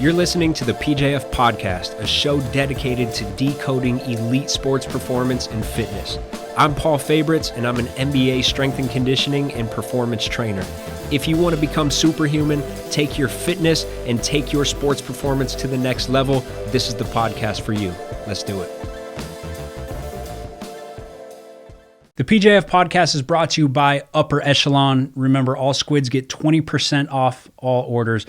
You're listening to the PJF Podcast, a show dedicated to decoding elite sports performance and fitness. I'm Paul Fabritz, and I'm an MBA strength and conditioning and performance trainer. If you want to become superhuman, take your fitness, and take your sports performance to the next level, this is the podcast for you. Let's do it. The PJF Podcast is brought to you by Upper Echelon. Remember, all squids get 20% off all orders.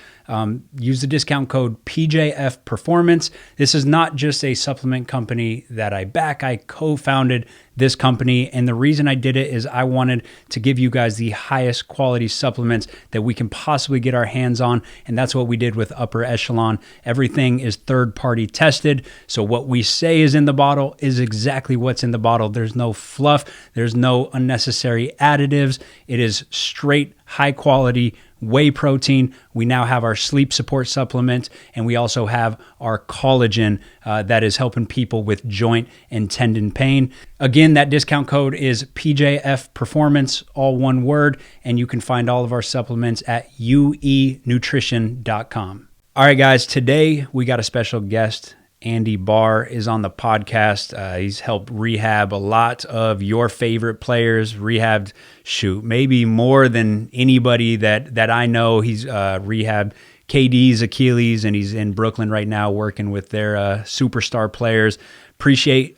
Use the discount code PJF Performance. This is not just a supplement company that I back. I co-founded this company, and the reason I did it is I wanted to give you guys the highest quality supplements that we can possibly get our hands on, and that's what we did with Upper Echelon. Everything is third-party tested, so what we say is in the bottle is exactly what's in the bottle. There's no fluff. There's no unnecessary additives. It is straight, high-quality whey protein. We now have our sleep support supplement, and we also have our collagen that is helping people with joint and tendon pain. Again, that discount code is PJF Performance, all one word, and you can find all of our supplements at uenutrition.com. All right, guys, today we got a special guest. Andy Barr is on the podcast. He's helped rehab a lot of your favorite players. Rehabbed, maybe more than anybody that I know. He's rehabbed KD's Achilles, and he's in Brooklyn right now working with their superstar players. Appreciate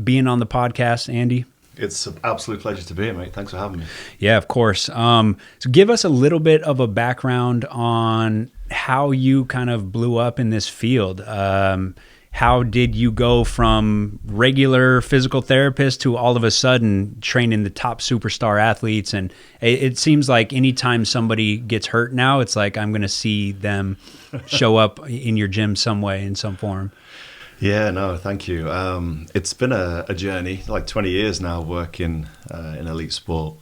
being on the podcast, Andy. It's an absolute pleasure to be here, mate. Thanks for having me. Yeah, of course. So give us a little bit of a background on how you kind of blew up in this field. How did you go from regular physical therapist to all of a sudden training the top superstar athletes? And it seems like anytime somebody gets hurt now, it's like I'm going to see them show up in your gym some way, in some form. Yeah, no, thank you. It's been a journey, like 20 years now working in elite sport.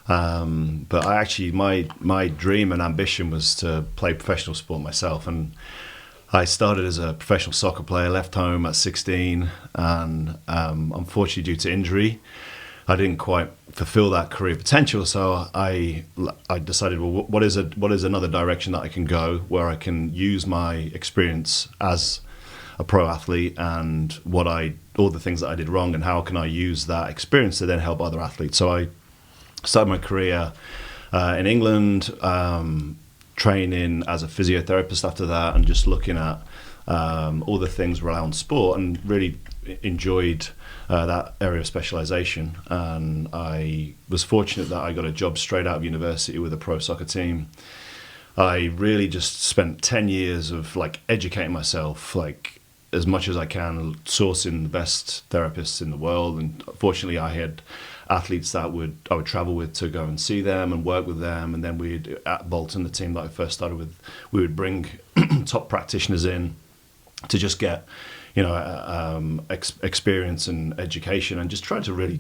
But I actually, my dream and ambition was to play professional sport myself. And I started as a professional soccer player, left home at 16, and unfortunately due to injury, I didn't quite fulfill that career potential. So I decided, well, what is another direction that I can go where I can use my experience as a pro athlete and all the things that I did wrong, and how can I use that experience to then help other athletes. So I started my career in England, training as a physiotherapist after that, and just looking at all the things around sport, and really enjoyed that area of specialization. And I was fortunate that I got a job straight out of university with a pro soccer team. I really just spent 10 years of educating myself as much as I can, sourcing the best therapists in the world. And fortunately I had athletes that I would travel with to go and see them and work with them. And then at Bolton, the team that I first started with, we would bring top practitioners in to just get experience and education, and just try to really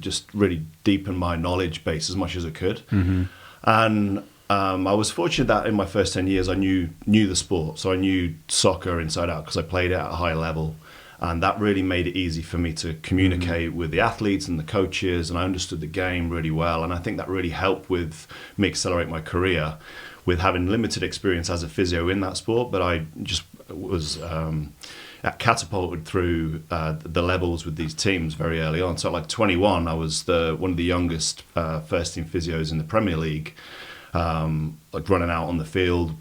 deepen my knowledge base as much as I could. Mm-hmm. And I was fortunate that in my first 10 years I knew the sport, so I knew soccer inside out because I played it at a high level. And that really made it easy for me to communicate with the athletes and the coaches, and I understood the game really well. And I think that really helped with me accelerate my career, with having limited experience as a physio in that sport. But I just was catapulted through the levels with these teams very early on. So at 21, I was one of the youngest first-team physios in the Premier League, running out on the field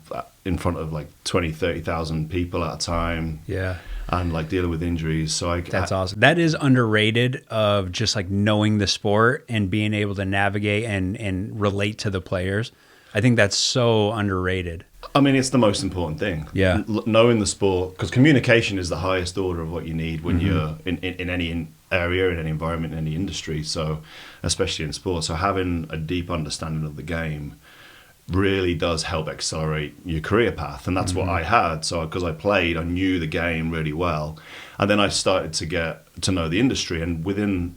in front of 20, 30,000 people at a time. Yeah. And dealing with injuries. So that's awesome. That is underrated, of just knowing the sport and being able to navigate and relate to the players. I think that's so underrated. I mean, it's the most important thing. Yeah. Knowing the sport, because communication is the highest order of what you need when you're in any area, in any environment, in any industry. So especially in sport. So having a deep understanding of the game really does help accelerate your career path, and that's what I had. So because I played, I knew the game really well, and then I started to get to know the industry. And within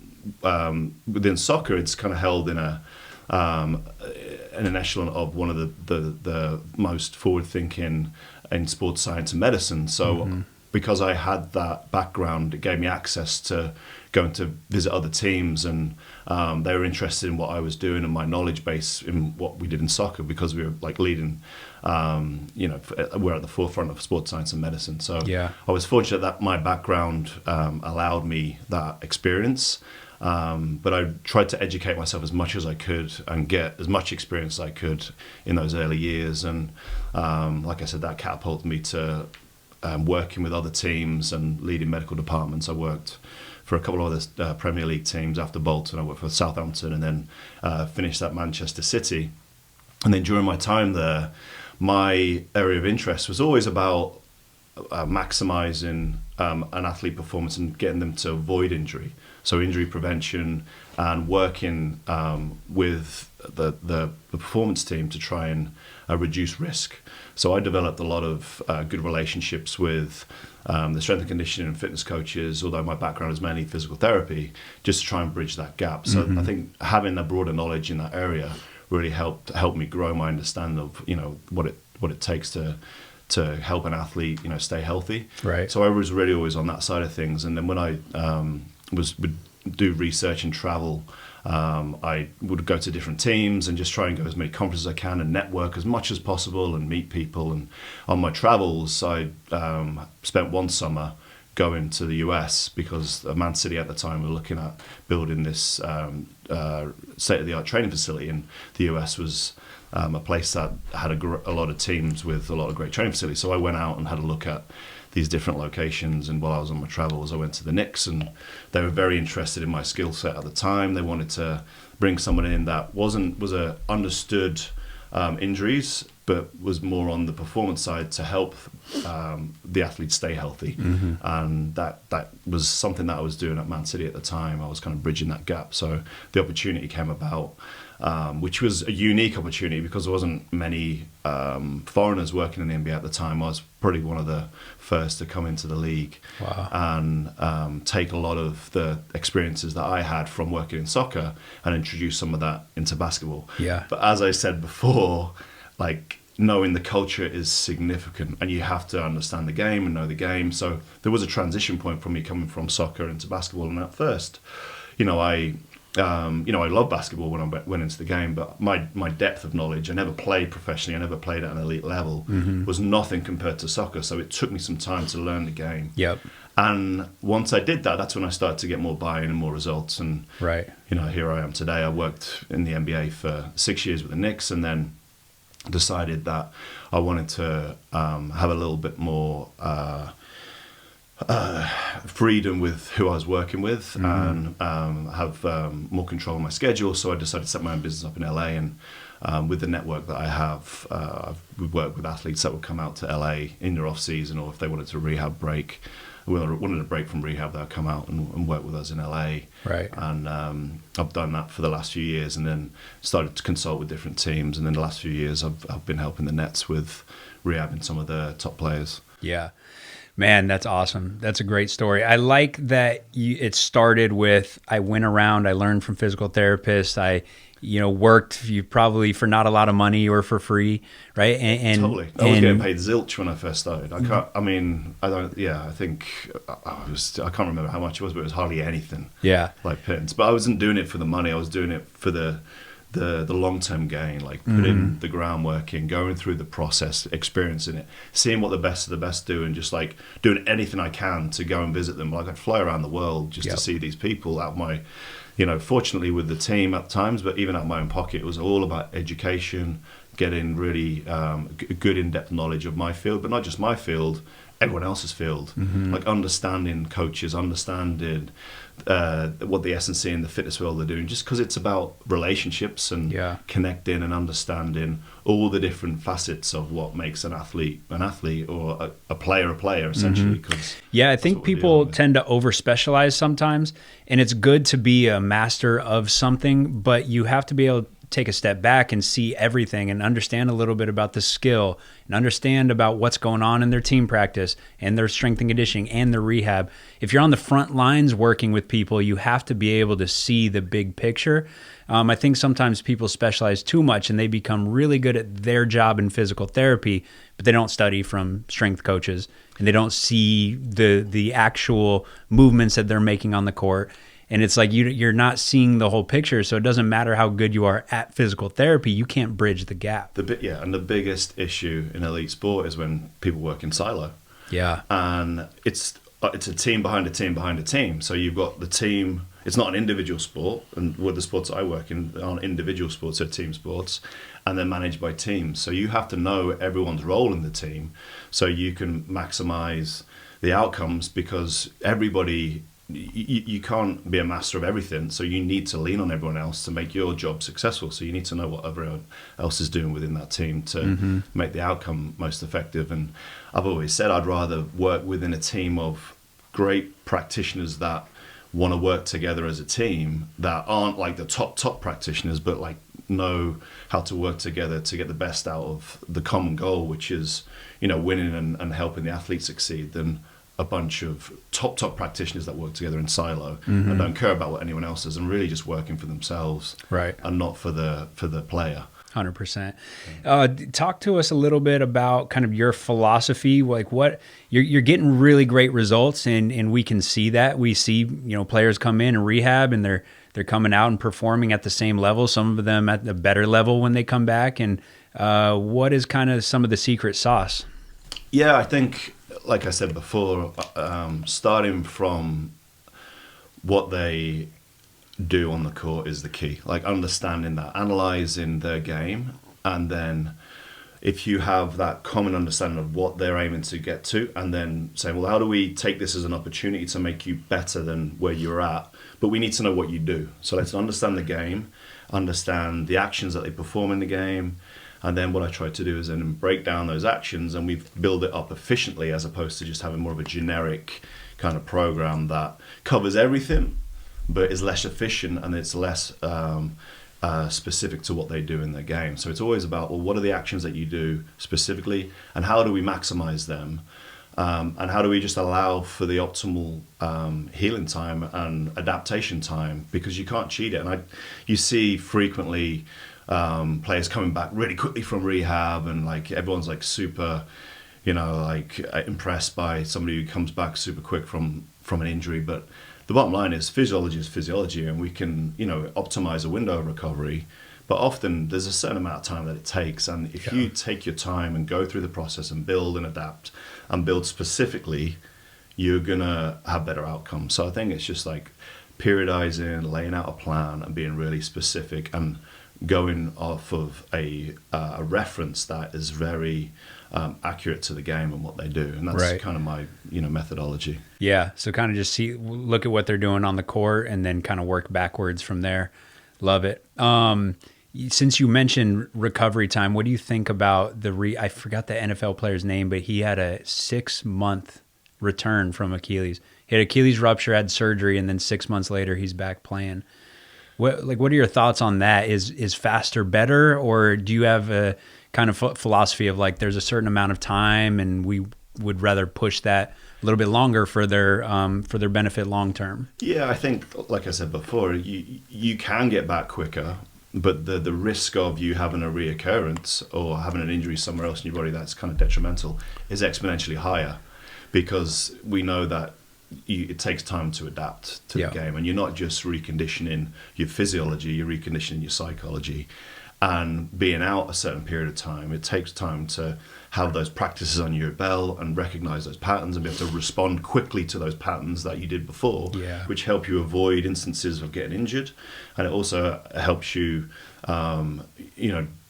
soccer, it's kind of held in an echelon of one of the most forward thinking in sports science and medicine. So because I had that background, it gave me access to going to visit other teams, and they were interested in what I was doing and my knowledge base in what we did in soccer, because we were like leading, we're at the forefront of sports science and medicine. So I was fortunate that my background allowed me that experience. But I tried to educate myself as much as I could and get as much experience as I could in those early years. And like I said, that catapulted me to working with other teams and leading medical departments. I worked for a couple of other Premier League teams after Bolton. I worked for Southampton, and then finished at Manchester City. And then during my time there, my area of interest was always about maximizing an athlete performance and getting them to avoid injury. So injury prevention and working with the performance team to try and reduce risk. So I developed a lot of good relationships with the strength and conditioning and fitness coaches, although my background is mainly physical therapy, just to try and bridge that gap. So I think having a broader knowledge in that area really helped me grow my understanding of what it takes to help an athlete stay healthy. Right. So I was really always on that side of things. And then when I would do research and travel, I would go to different teams and just try and go as many conferences as I can and network as much as possible and meet people. And on my travels, I spent one summer going to the US because Man City at the time were looking at building this state-of-the-art training facility, and the US was a place that had a lot of teams with a lot of great training facilities. So I went out and had a look at these different locations, and while I was on my travels, I went to the Knicks, and they were very interested in my skill set at the time. They wanted to bring someone in that was understood injuries, but was more on the performance side to help the athletes stay healthy. And that was something that I was doing at Man City at the time. I was kind of bridging that gap. So the opportunity came about, which was a unique opportunity because there wasn't many foreigners working in the NBA at the time. I was probably one of the first to come into the league. Wow. And take a lot of the experiences that I had from working in soccer and introduce some of that into basketball. Yeah. But as I said before, like, knowing the culture is significant, and you have to understand the game and know the game. So there was a transition point for me coming from soccer into basketball. And at first, I love basketball when I went into the game, but my depth of knowledge, I never played professionally, I never played at an elite level, was nothing compared to soccer. So it took me some time to learn the game. Yep. And once I did that, that's when I started to get more buy-in and more results. And right. Here I am today. I worked in the NBA for 6 years with the Knicks, and then decided that I wanted to have a little bit more freedom with who I was working with, and have more control of my schedule. So I decided to set my own business up in LA, and with the network that I have, we work with athletes that would come out to LA in their off season, or if they wanted to rehab break, wanted a break from rehab, they'll come out and work with us in LA. Right. And I've done that for the last few years, and then started to consult with different teams. And then the last few years, I've been helping the Nets with rehabbing some of the top players. Yeah. Man, that's awesome. That's a great story. I like that it started with, I went around, I learned from physical therapists, I worked probably for not a lot of money or for free, right? And totally. I was getting paid zilch when I first started. I can't remember how much it was, but it was hardly anything. Yeah. Like pins. But I wasn't doing it for the money. I was doing it for the long-term gain, like putting the groundwork in, going through the process, experiencing it, seeing what the best of the best do, and just like doing anything I can to go and visit them. Like I'd fly around the world just to see these people out of my, fortunately with the team at times, but even out of my own pocket, it was all about education, getting really good in-depth knowledge of my field, but not just my field, everyone else's field, like understanding coaches, understanding what the S&C and the fitness world are doing, just because it's about relationships and connecting and understanding all the different facets of what makes an athlete or a player essentially. I think people tend to over-specialize sometimes, and it's good to be a master of something, but you have to be able take a step back and see everything and understand a little bit about the skill and understand about what's going on in their team practice and their strength and conditioning and their rehab. If you're on the front lines working with people, you have to be able to see the big picture. I think sometimes people specialize too much and they become really good at their job in physical therapy, but they don't study from strength coaches and they don't see the actual movements that they're making on the court. And it's like you're not seeing the whole picture, so it doesn't matter how good you are at physical therapy, you can't bridge the gap. And the biggest issue in elite sport is when people work in silo. Yeah. And it's a team behind a team behind a team. So you've got the team. It's not an individual sport, and with the sports I work in aren't individual sports, they're team sports, and they're managed by teams. So you have to know everyone's role in the team so you can maximize the outcomes, because everybody, you can't be a master of everything, so you need to lean on everyone else to make your job successful. So you need to know what everyone else is doing within that team to make the outcome most effective. And I've always said I'd rather work within a team of great practitioners that want to work together as a team, that aren't like the top practitioners, but like know how to work together to get the best out of the common goal, which is, winning and helping the athlete succeed, than a bunch of top practitioners that work together in silo and don't care about what anyone else is and really just working for themselves, right, and not for the player. 100%. Talk to us a little bit about kind of your philosophy, like what you're getting really great results, and we can see that. We see, players come in and rehab and they're coming out and performing at the same level, some of them at the better level when they come back. And what is kind of some of the secret sauce? Yeah, I think, like I said before, starting from what they do on the court is the key. Like understanding that, analyzing their game, and then if you have that common understanding of what they're aiming to get to, and then saying, well, how do we take this as an opportunity to make you better than where you're at? But we need to know what you do. So let's understand the game, understand the actions that they perform in the game, and then what I try to do is then break down those actions and we build it up efficiently, as opposed to just having more of a generic kind of program that covers everything but is less efficient and it's less specific to what they do in their game. So it's always about, well, what are the actions that you do specifically, and how do we maximize them, and how do we just allow for the optimal healing time and adaptation time, because you can't cheat it. And you see frequently players coming back really quickly from rehab, and like everyone's like super, impressed by somebody who comes back super quick from an injury. But the bottom line is physiology, and we can, optimize a window of recovery, but often there's a certain amount of time that it takes. And if you take your time and go through the process and build and adapt and build specifically, you're gonna have better outcomes. So I think it's just like periodizing, laying out a plan, and being really specific and going off of a reference that is very accurate to the game and what they do. And that's kind of my methodology. Yeah. So kind of just look at what they're doing on the court and then kind of work backwards from there. Love it. Since you mentioned recovery time, what do you think about I forgot the NFL player's name, but he had a 6-month return from Achilles. He had Achilles rupture, had surgery, and then 6 months later he's back playing. What are your thoughts on that? Is faster better, or do you have a kind of philosophy of like there's a certain amount of time and we would rather push that a little bit longer for their benefit long term? Yeah, I think, like I said before, you can get back quicker, but the risk of you having a reoccurrence or having an injury somewhere else in your body that's kind of detrimental is exponentially higher, because we know that it takes time to adapt to the game, and you're not just reconditioning your physiology, you're reconditioning your psychology. And being out a certain period of time, it takes time to have those practices on your belt and recognize those patterns and be able to respond quickly to those patterns that you did before, which help you avoid instances of getting injured. And it also helps you,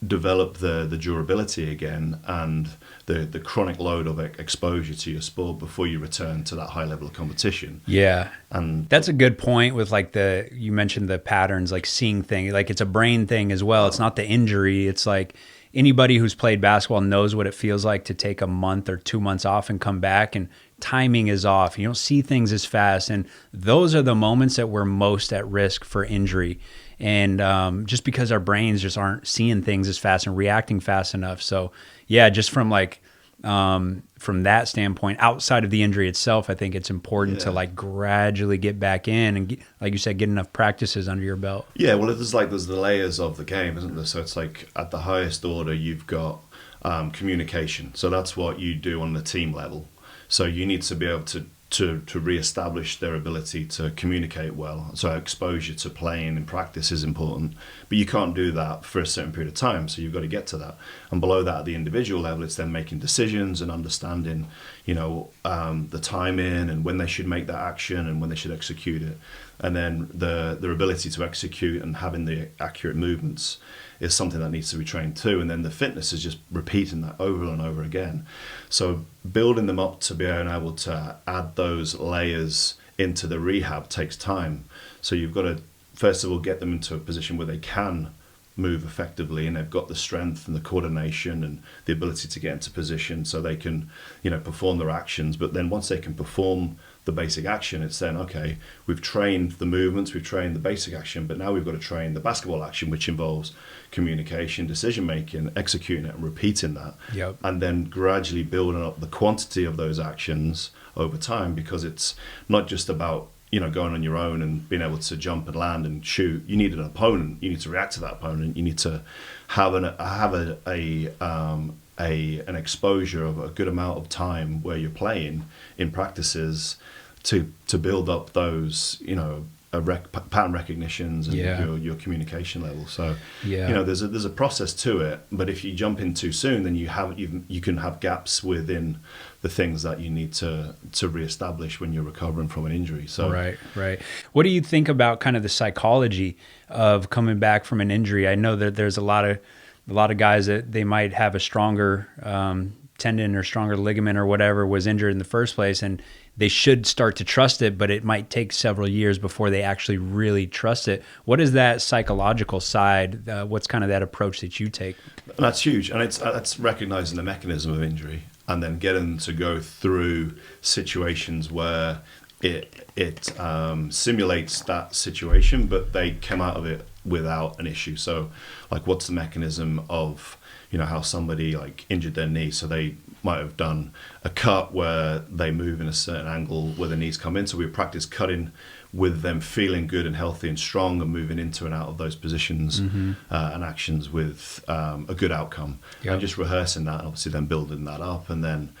develop the durability again and the chronic load of exposure to your sport before you return to that high level of competition. Yeah. And that's a good point with like you mentioned the patterns, like seeing things, like it's a brain thing as well. It's not the injury. It's like, anybody who's played basketball knows what it feels like to take a month or 2 months off and come back, and timing is off. You don't see things as fast. And those are the moments that we're most at risk for injury. And just because our brains just aren't seeing things as fast and reacting fast enough. So yeah, just from like, from that standpoint, outside of the injury itself, I think it's important to like gradually get back in and, like you said, get enough practices under your belt. Yeah, well, there's the layers of the game, isn't there? So it's like at the highest order, you've got communication. So that's what you do on the team level. So you need to be able to reestablish their ability to communicate well. So exposure to playing in practice is important, but you can't do that for a certain period of time. So you've got to get to that. And below that, at the individual level, it's then making decisions and understanding, the timing and when they should make that action and when they should execute it. And then their ability to execute and having the accurate movements is something that needs to be trained too. And then the fitness is just repeating that over and over again. So building them up to be able to add those layers into the rehab takes time. So you've got to, first of all, get them into a position where they can move effectively and they've got the strength and the coordination and the ability to get into position so they can, perform their actions. But then once they can perform the basic action, it's then, okay, we've trained the movements, we've trained the basic action, but now we've got to train the basketball action, which involves communication, decision making, executing it and repeating that. Yep. And then gradually building up the quantity of those actions over time, because it's not just about going on your own and being able to jump and land and shoot. You need an opponent. You need to react to that opponent. You need to have an exposure of a good amount of time where you're playing in practices to build up those pattern recognitions and your communication level. So there's a process to it, but if you jump in too soon, then you can have gaps within the things that you need to reestablish when you're recovering from an injury. So right. What do you think about kind of the psychology of coming back from an injury? I know that there's a lot of guys that they might have a stronger tendon or stronger ligament or whatever was injured in the first place, and they should start to trust it, but it might take several years before they actually really trust it. What is that psychological side? What's kind of that approach that you take? That's huge, and it's recognizing the mechanism of injury and then getting to go through situations where it simulates that situation, but they come out of it without an issue. So like, what's the mechanism of how somebody like injured their knee? So they might have done a cut where they move in a certain angle where the knees come in. So we practice cutting with them feeling good and healthy and strong and moving into and out of those positions and actions with a good outcome. Yep. And just rehearsing that and obviously then building that up. And then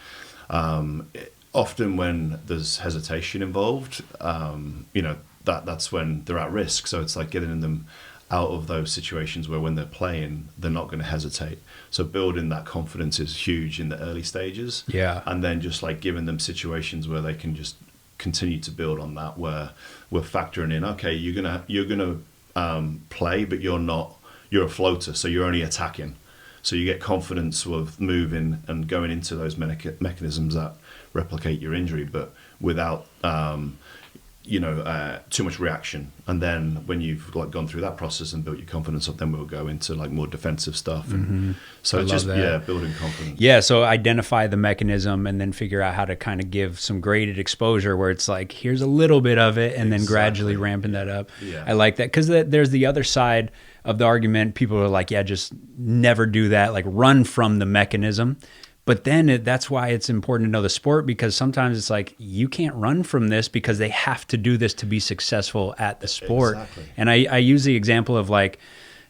often when there's hesitation involved, that's when they're at risk. So it's like getting them out of those situations where when they're playing, they're not going to hesitate. So building that confidence is huge in the early stages. Yeah. And then just like giving them situations where they can just continue to build on that, where we're factoring in, okay, you're gonna play, but you're a floater, so you're only attacking. So you get confidence with moving and going into those mechanisms that replicate your injury, but without too much reaction. And then when you've like gone through that process and built your confidence up, then we'll go into like more defensive stuff. And so it's just building confidence. Yeah, so identify the mechanism and then figure out how to kind of give some graded exposure where it's like, here's a little bit of it, and then gradually ramping that up. Yeah. I like that, because there's the other side of the argument. People are like, yeah, just never do that, like run from the mechanism. But then that's why it's important to know the sport, because sometimes it's like, you can't run from this because they have to do this to be successful at the sport. Exactly. And I use the example of like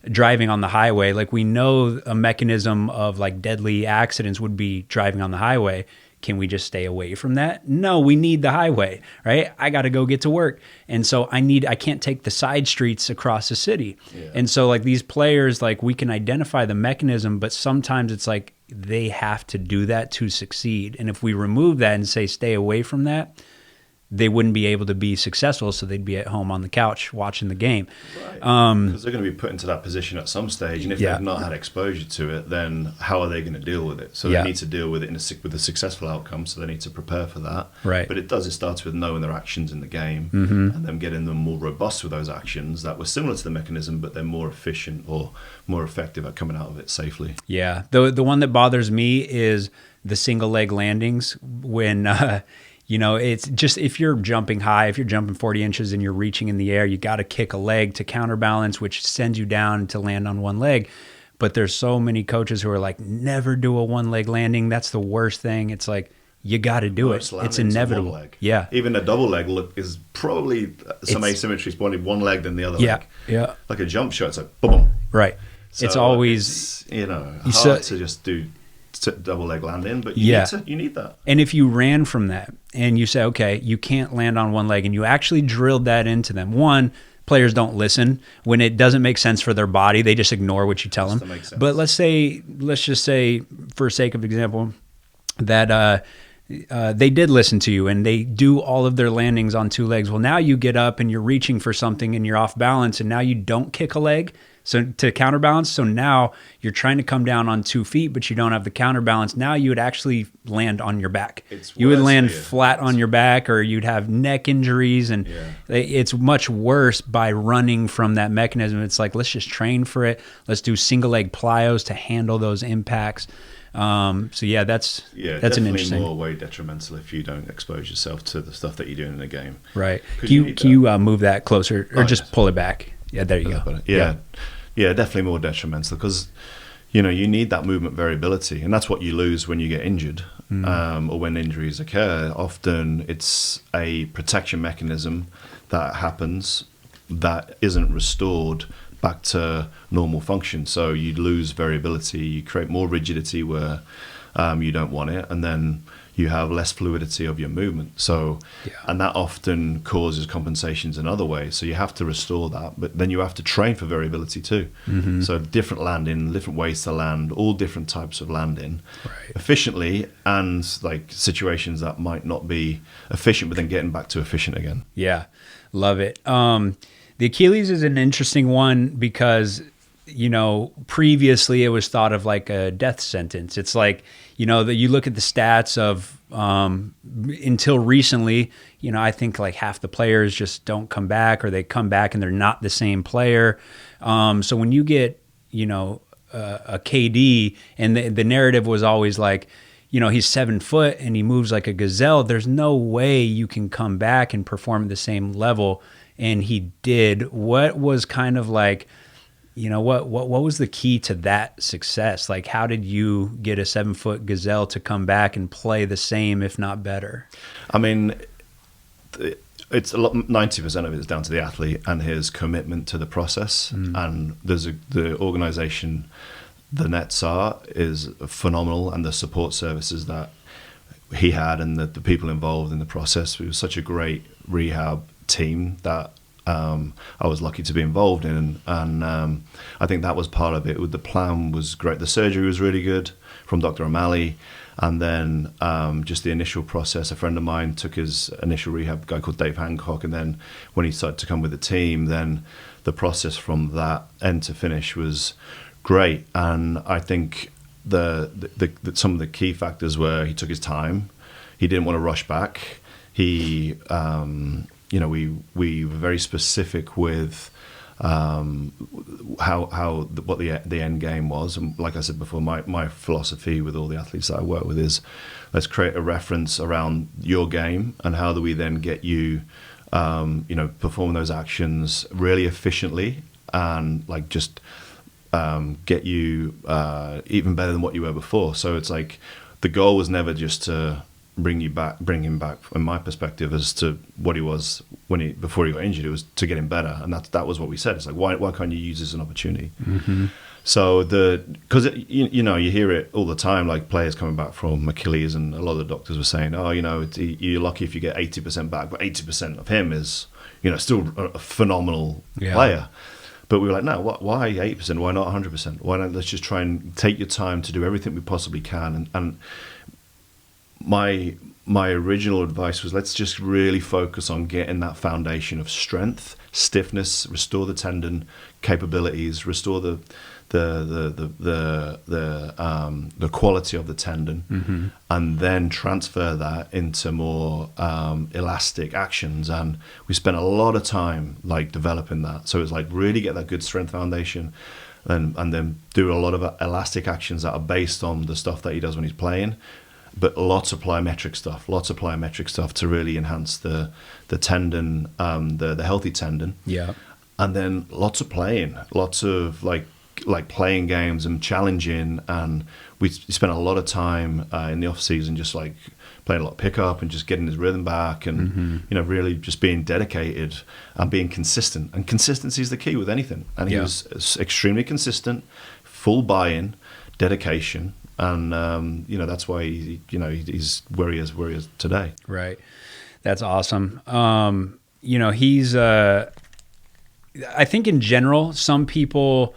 driving on the highway. Like, we know a mechanism of like deadly accidents would be driving on the highway. Can we just stay away from that? No, we need the highway, right? I got to go get to work. And so I can't take the side streets across the city. Yeah. And so like these players, like we can identify the mechanism, but sometimes it's like they have to do that to succeed. And if we remove that and say, stay away from that, they wouldn't be able to be successful, so they'd be at home on the couch watching the game. Right. Because they're going to be put into that position at some stage, and if Yeah. they've not had exposure to it, then how are they going to deal with it? So Yeah. they need to deal with it with a successful outcome, so they need to prepare for that. Right. But it starts with knowing their actions in the game, and then getting them more robust with those actions that were similar to the mechanism, but they're more efficient or more effective at coming out of it safely. Yeah. The one that bothers me is the single leg landings when, it's just if you're jumping high, if you're jumping 40 inches and you're reaching in the air, you got to kick a leg to counterbalance, which sends you down to land on one leg. But there's so many coaches who are like, never do a one leg landing. That's the worst thing. It's like, you got to do it. It's inevitable. Leg. Yeah. Even a double leg is probably some asymmetry is probably one leg than the other leg. Yeah. Like a jump shot, it's like boom. Right. So it's always, hard to just do double leg landing, but you need that. And if you ran from that and you say, okay, you can't land on one leg, and you actually drilled that into them. One, players don't listen when it doesn't make sense for their body. They just ignore what you tell them. But let's just say, for sake of example, that they did listen to you and they do all of their landings on two legs. Well, now you get up and you're reaching for something and you're off balance, and now you don't kick a leg to counterbalance. So now you're trying to come down on 2 feet, but you don't have the counterbalance. Now you would actually land on your back. You would land flat on your back, or you'd have neck injuries, and it's much worse by running from that mechanism. It's like, let's just train for it. Let's do single leg plyos to handle those impacts. That's an interesting. More way detrimental if you don't expose yourself to the stuff that you're doing in the game. Right. Can you move that closer, or just pull it back? Yeah, there you go. Yeah, definitely more detrimental, because you need that movement variability, and that's what you lose when you get injured, or when injuries occur. Often it's a protection mechanism that happens that isn't restored back to normal function. So you lose variability, you create more rigidity where you don't want it, and then you have less fluidity of your movement. So, and that often causes compensations in other ways. So you have to restore that, but then you have to train for variability too. So different landing, different ways to land, all different types of landing efficiently, and like situations that might not be efficient, but then getting back to efficient again. Yeah, love it. The Achilles is an interesting one because, previously it was thought of like a death sentence. It's like, that you look at the stats of, until recently, I think like half the players just don't come back, or they come back and they're not the same player. So when you get, a KD, and the narrative was always like, he's 7 foot and he moves like a gazelle, there's no way you can come back and perform at the same level. And he did. What was kind of like, what was the key to that success? Like, how did you get a 7 foot gazelle to come back and play the same, if not better? I mean, it's 90% of it is down to the athlete and his commitment to the process. And the organization, the NetSAR, is phenomenal, and the support services that he had and the people involved in the process. It was such a great rehab team that I was lucky to be involved in, and I think that was part of it. The plan was great. The surgery was really good from Dr. O'Malley, and then just the initial process. A friend of mine took his initial rehab, a guy called Dave Hancock, and then when he started to come with the team, then the process from that end to finish was great. And I think some of the key factors were he took his time. He didn't want to rush back. He we were very specific with what the end game was. And like I said before, my philosophy with all the athletes that I work with is, let's create a reference around your game, and how do we then get you perform those actions really efficiently, and like just get you even better than what you were before. So it's like the goal was never just to bring him back from my perspective as to what he was before he got injured. It was to get him better, and that was what we said. It's like, why can't you use this as an opportunity? So because you hear it all the time, like players coming back from Achilles, and a lot of the doctors were saying, you're lucky if you get 80% back, but 80% of him is still a phenomenal player. But we were like, no, why 8%? Why not 100%? Why not? Let's just try and take your time to do everything we possibly can. And my my original advice was, let's just really focus on getting that foundation of strength, stiffness, restore the tendon capabilities, restore the quality of the tendon, and then transfer that into more elastic actions. And we spent a lot of time like developing that. So it's like really get that good strength foundation, and then do a lot of elastic actions that are based on the stuff that he does when he's playing, but lots of plyometric stuff to really enhance the tendon, the healthy tendon. Yeah. And then lots of playing, lots of like playing games and challenging. And we spent a lot of time in the off season just like playing a lot of pickup and just getting his rhythm back, and you know, really just being dedicated and being consistent. And consistency is the key with anything. And he was extremely consistent, full buy-in, dedication, and you know, that's why he's where he is today. Right. That's awesome. You know, he's I think in general, some people,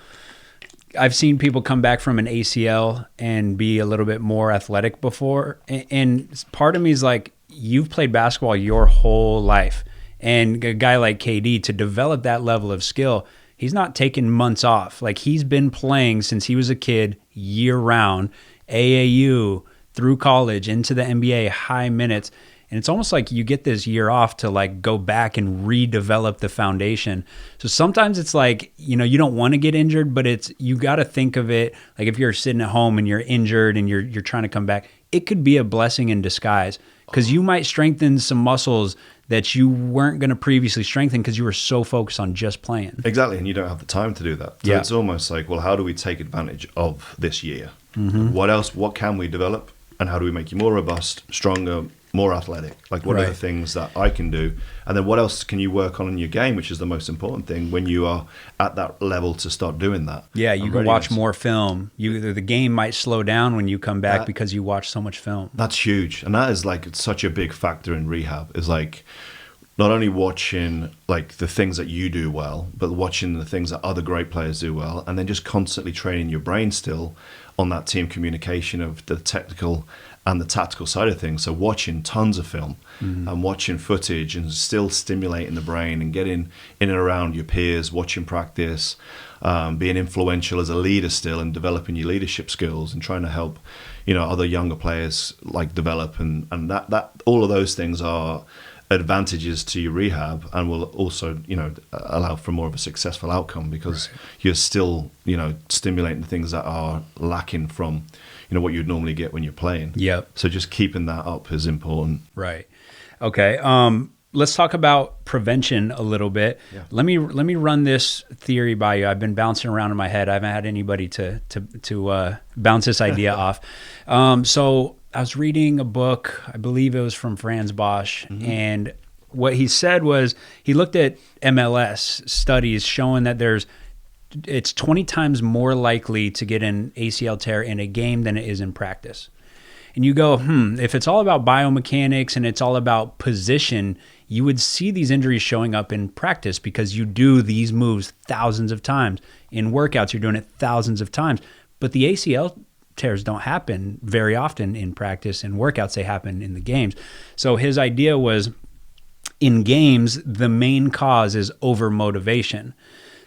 I've seen people come back from an ACL and be a little bit more athletic before. And part of me is like, you've played basketball your whole life. And a guy like KD, to develop that level of skill, he's not taking months off. Like, he's been playing since he was a kid, year round, AAU, through college, into the NBA, high minutes. And it's almost like you get this year off to like go back and redevelop the foundation. So sometimes it's like, you know, you don't want to get injured, but you got to think of it like, if you're sitting at home and you're injured and you're trying to come back, it could be a blessing in disguise, because you might strengthen some muscles that you weren't going to previously strengthen because you were so focused on just playing. Exactly, and you don't have the time to do that. So it's almost like, well, how do we take advantage of this year? What else? What can we develop? And how do we make you more robust, stronger, more athletic? Like, what are the things that I can do? And then what else can you work on in your game, which is the most important thing when you are at that level to start doing that. Yeah, you can watch more film. The game might slow down when you come back because you watch so much film. That's huge. And that is like such a big factor in rehab, is like not only watching like the things that you do well, but watching the things that other great players do well, and then just constantly training your brain still on that team communication of the technical and the tactical side of things. So watching tons of film and watching footage and still stimulating the brain and getting in and around your peers, watching practice, being influential as a leader still, and developing your leadership skills and trying to help, you know, other younger players like develop, and that all of those things are advantages to your rehab, and will also, you know, allow for more of a successful outcome, because you're still, you know, stimulating the things that are lacking from, you know, what you'd normally get when you're playing. Yep. So just keeping that up is important. Right. Okay. Let's talk about prevention a little bit. Yeah. Let me run this theory by you. I've been bouncing around in my head. I haven't had anybody to bounce this idea off. So I was reading a book, I believe it was from Franz Bosch, and what he said was, he looked at MLS studies showing that it's 20 times more likely to get an ACL tear in a game than it is in practice. And you go, if it's all about biomechanics and it's all about position, you would see these injuries showing up in practice, because you do these moves thousands of times. In workouts, you're doing it thousands of times. But the ACL tears don't happen very often in practice. In workouts, they happen in the games. So his idea was, in games, the main cause is over-motivation.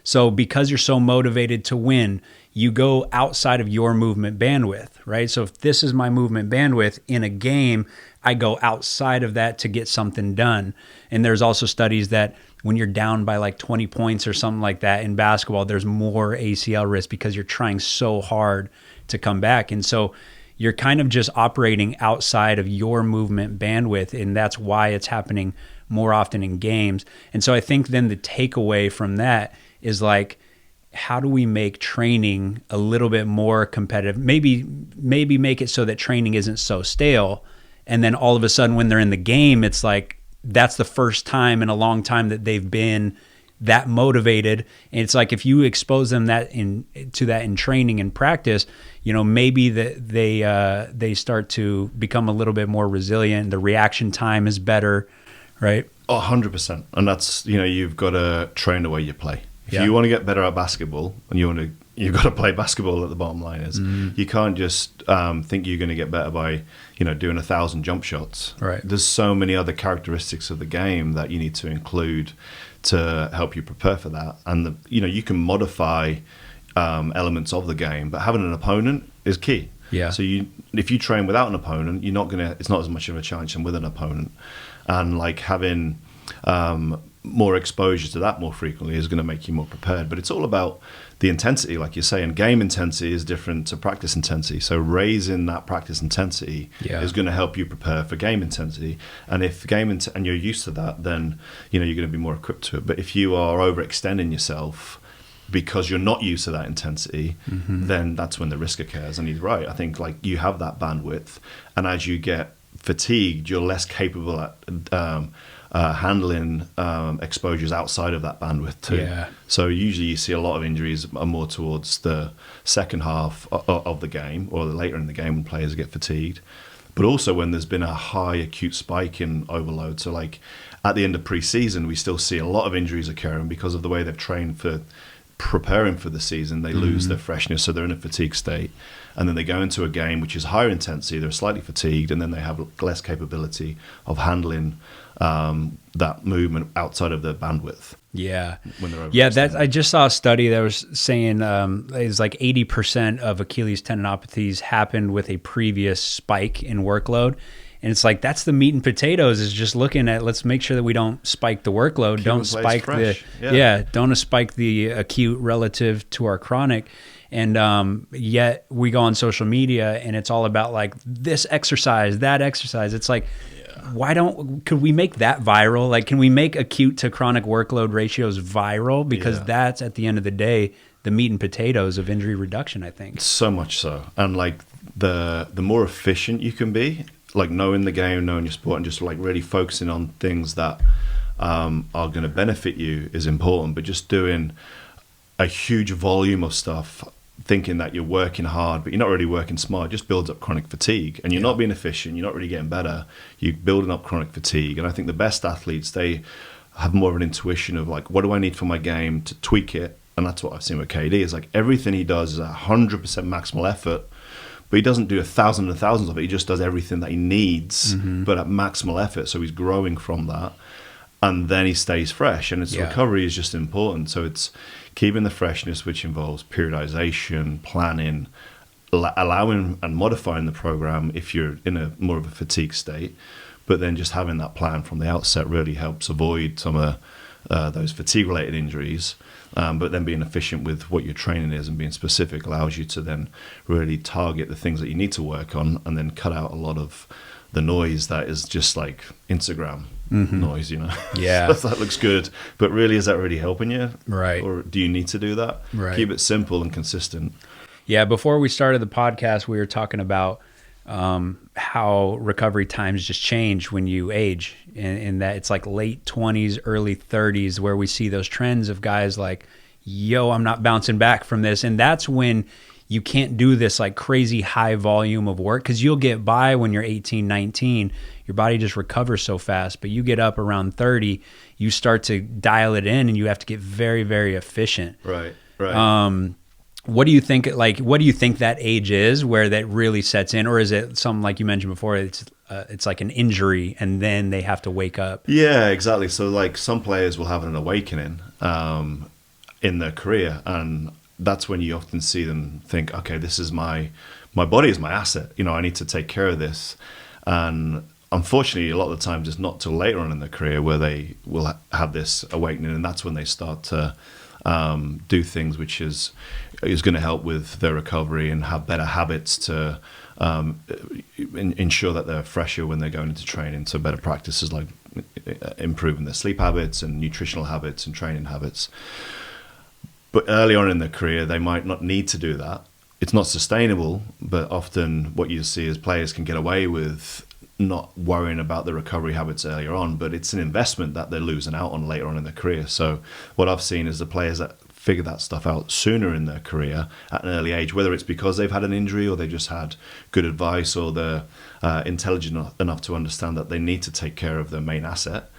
So because you're so motivated to win, you go outside of your movement bandwidth, right? So if this is my movement bandwidth in a game, I go outside of that to get something done. And there's also studies that when you're down by like 20 points or something like that in basketball, there's more ACL risk because you're trying so hard to come back. And so you're kind of just operating outside of your movement bandwidth, and that's why it's happening more often in games. And so I think then the takeaway from that is like, how do we make training a little bit more competitive? Maybe make it so that training isn't so stale. And then all of a sudden when they're in the game, it's like, that's the first time in a long time that they've been that motivated. And it's like, if you expose them to that in training and practice, you know, maybe that they start to become a little bit more resilient. The reaction time is better, right? 100%. And that's, you know, you've got to train the way you play. If you want to get better at basketball and you want to you've got to play basketball. At the bottom line is, you can't just think you're going to get better by doing 1,000 jump shots. Right. There's so many other characteristics of the game that you need to include to help you prepare for that. And you can modify elements of the game, but having an opponent is key. Yeah. So if you train without an opponent, it's not as much of a challenge than with an opponent. And like having more exposure to that more frequently is going to make you more prepared. But it's all about the intensity, like you're saying. Game intensity is different to practice intensity. So raising that practice intensity is going to help you prepare for game intensity. And if and you're used to that, then you're going to be more equipped to it. But if you are overextending yourself because you're not used to that intensity, then that's when the risk occurs. And he's right. I think like you have that bandwidth, and as you get fatigued, you're less capable at handling exposures outside of that bandwidth too. Yeah. So usually you see a lot of injuries are more towards the second half of the game, or later in the game when players get fatigued. But also when there's been a high acute spike in overload. So like at the end of pre-season, we still see a lot of injuries occurring because of the way they've trained for preparing for the season. They lose their freshness, so they're in a fatigue state, and then they go into a game which is higher intensity. They're slightly fatigued, and then they have less capability of handling that movement outside of their bandwidth. Yeah. When they're I just saw a study that was saying it's like 80% of Achilles tendinopathies happened with a previous spike in workload. And it's like, that's the meat and potatoes, is just looking at, let's make sure that we don't spike the workload. Don't spike don't spike the acute relative to our chronic. And yet we go on social media and it's all about like this exercise, that exercise. It's like, could we make that viral? Like, can we make acute to chronic workload ratios viral? Because that's at the end of the day, the meat and potatoes of injury reduction, I think. So much so. And like the more efficient you can be, like knowing the game, knowing your sport, and just like really focusing on things that are going to benefit you is important. But just doing a huge volume of stuff, thinking that you're working hard, but you're not really working smart, just builds up chronic fatigue. And you're not being efficient, you're not really getting better, you're building up chronic fatigue. And I think the best athletes, they have more of an intuition of like, what do I need for my game to tweak it? And that's what I've seen with KD, is like everything he does is 100% maximal effort, but he doesn't do 1,000 and thousands of it. He just does everything that he needs, but at maximal effort. So he's growing from that. And then he stays fresh. And its recovery is just important. So it's keeping the freshness, which involves periodization, planning, allowing and modifying the program if you're in a more of a fatigue state. But then just having that plan from the outset really helps avoid some of those fatigue-related injuries. But then being efficient with what your training is and being specific allows you to then really target the things that you need to work on, and then cut out a lot of the noise that is just like Instagram noise, Yeah. That looks good, but really, is that really helping you? Right. Or do you need to do that? Right. Keep it simple and consistent. Yeah. Before we started the podcast, we were talking about how recovery times just change when you age, and that it's like late 20s, early 30s where we see those trends of guys like, yo, I'm not bouncing back from this. And that's when you can't do this like crazy high volume of work, because you'll get by when you're 18, 19. Your body just recovers so fast. But you get up around 30, you start to dial it in, and you have to get very, very efficient. Right. What do you think? Like, what do you think that age is where that really sets in, or is it something like you mentioned before? It's like an injury, and then they have to wake up. Yeah, exactly. So like some players will have an awakening in their career, and that's when you often see them think, okay, this is my body is my asset. I need to take care of this. And unfortunately, a lot of the times it's not till later on in their career where they will have this awakening, and that's when they start to do things which is going to help with their recovery and have better habits to ensure that they're fresher when they're going into training. So better practices like improving their sleep habits and nutritional habits and training habits. But early on in their career, they might not need to do that. It's not sustainable, but often what you see is players can get away with not worrying about the recovery habits earlier on, but it's an investment that they're losing out on later on in their career. So what I've seen is the players that figure that stuff out sooner in their career at an early age, whether it's because they've had an injury or they just had good advice, or they're intelligent enough to understand that they need to take care of their main asset,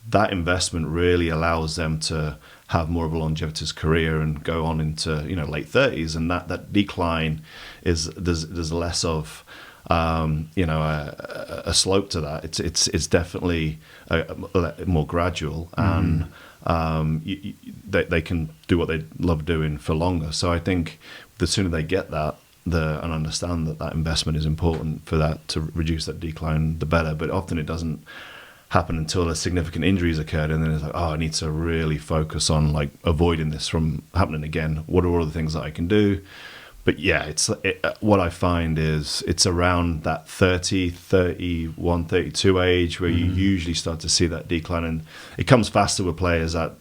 that investment really allows them to have more of a longevitous career and go on into late 30s, and that decline is there's less of a slope to that. It's definitely more gradual, and they can do what they love doing for longer. So I think the sooner they get that and understand that investment is important for that to reduce that decline, the better. But often it doesn't happen until a significant injuries occurred, and then it's like, oh, I need to really focus on like avoiding this from happening again. What are all the things that I can do? But yeah, what I find is it's around that 30, 31, 32 age where you usually start to see that decline, and it comes faster with players that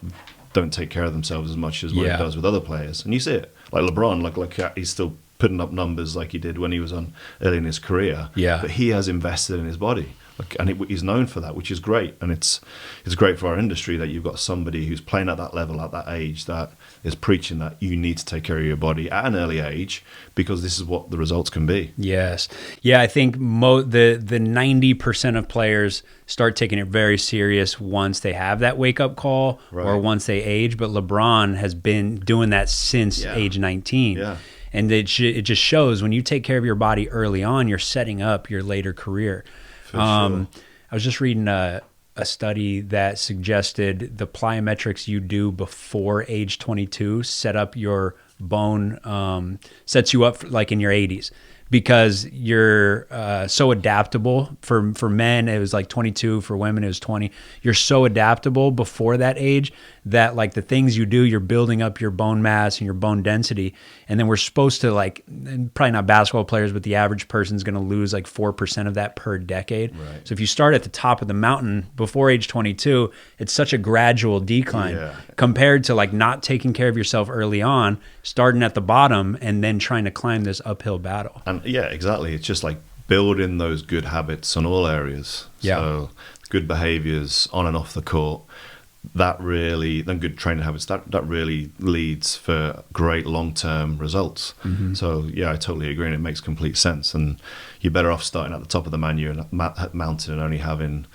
don't take care of themselves as much as what it does with other players. And you see it, like LeBron, like he's still putting up numbers like he did when he was on early in his career. Yeah. But he has invested in his body. And he's known for that, which is great. And it's great for our industry that you've got somebody who's playing at that level, at that age, that is preaching that you need to take care of your body at an early age, because this is what the results can be. Yes. Yeah, I think the 90% of players start taking it very serious once they have that wake-up call or once they age. But LeBron has been doing that since age 19. Yeah. And it just shows when you take care of your body early on, you're setting up your later career. Sure. I was just reading a study that suggested the plyometrics you do before age 22 set up your bone, sets you up like in your 80s, because you're so adaptable. For men, it was like 22. For women, it was 20. You're so adaptable before that age that like the things you do, you're building up your bone mass and your bone density. And then we're supposed to, like, probably not basketball players, but the average person's going to lose like 4% of that per decade. Right. So if you start at the top of the mountain before age 22, it's such a gradual decline compared to like not taking care of yourself early on, starting at the bottom and then trying to climb this uphill battle. And yeah, exactly. It's just like building those good habits on all areas. Yeah. So good behaviors on and off the court. Then good training habits, that really leads for great long-term results. Mm-hmm. So yeah, I totally agree, and it makes complete sense. And you're better off starting at the top of the mountain and only having,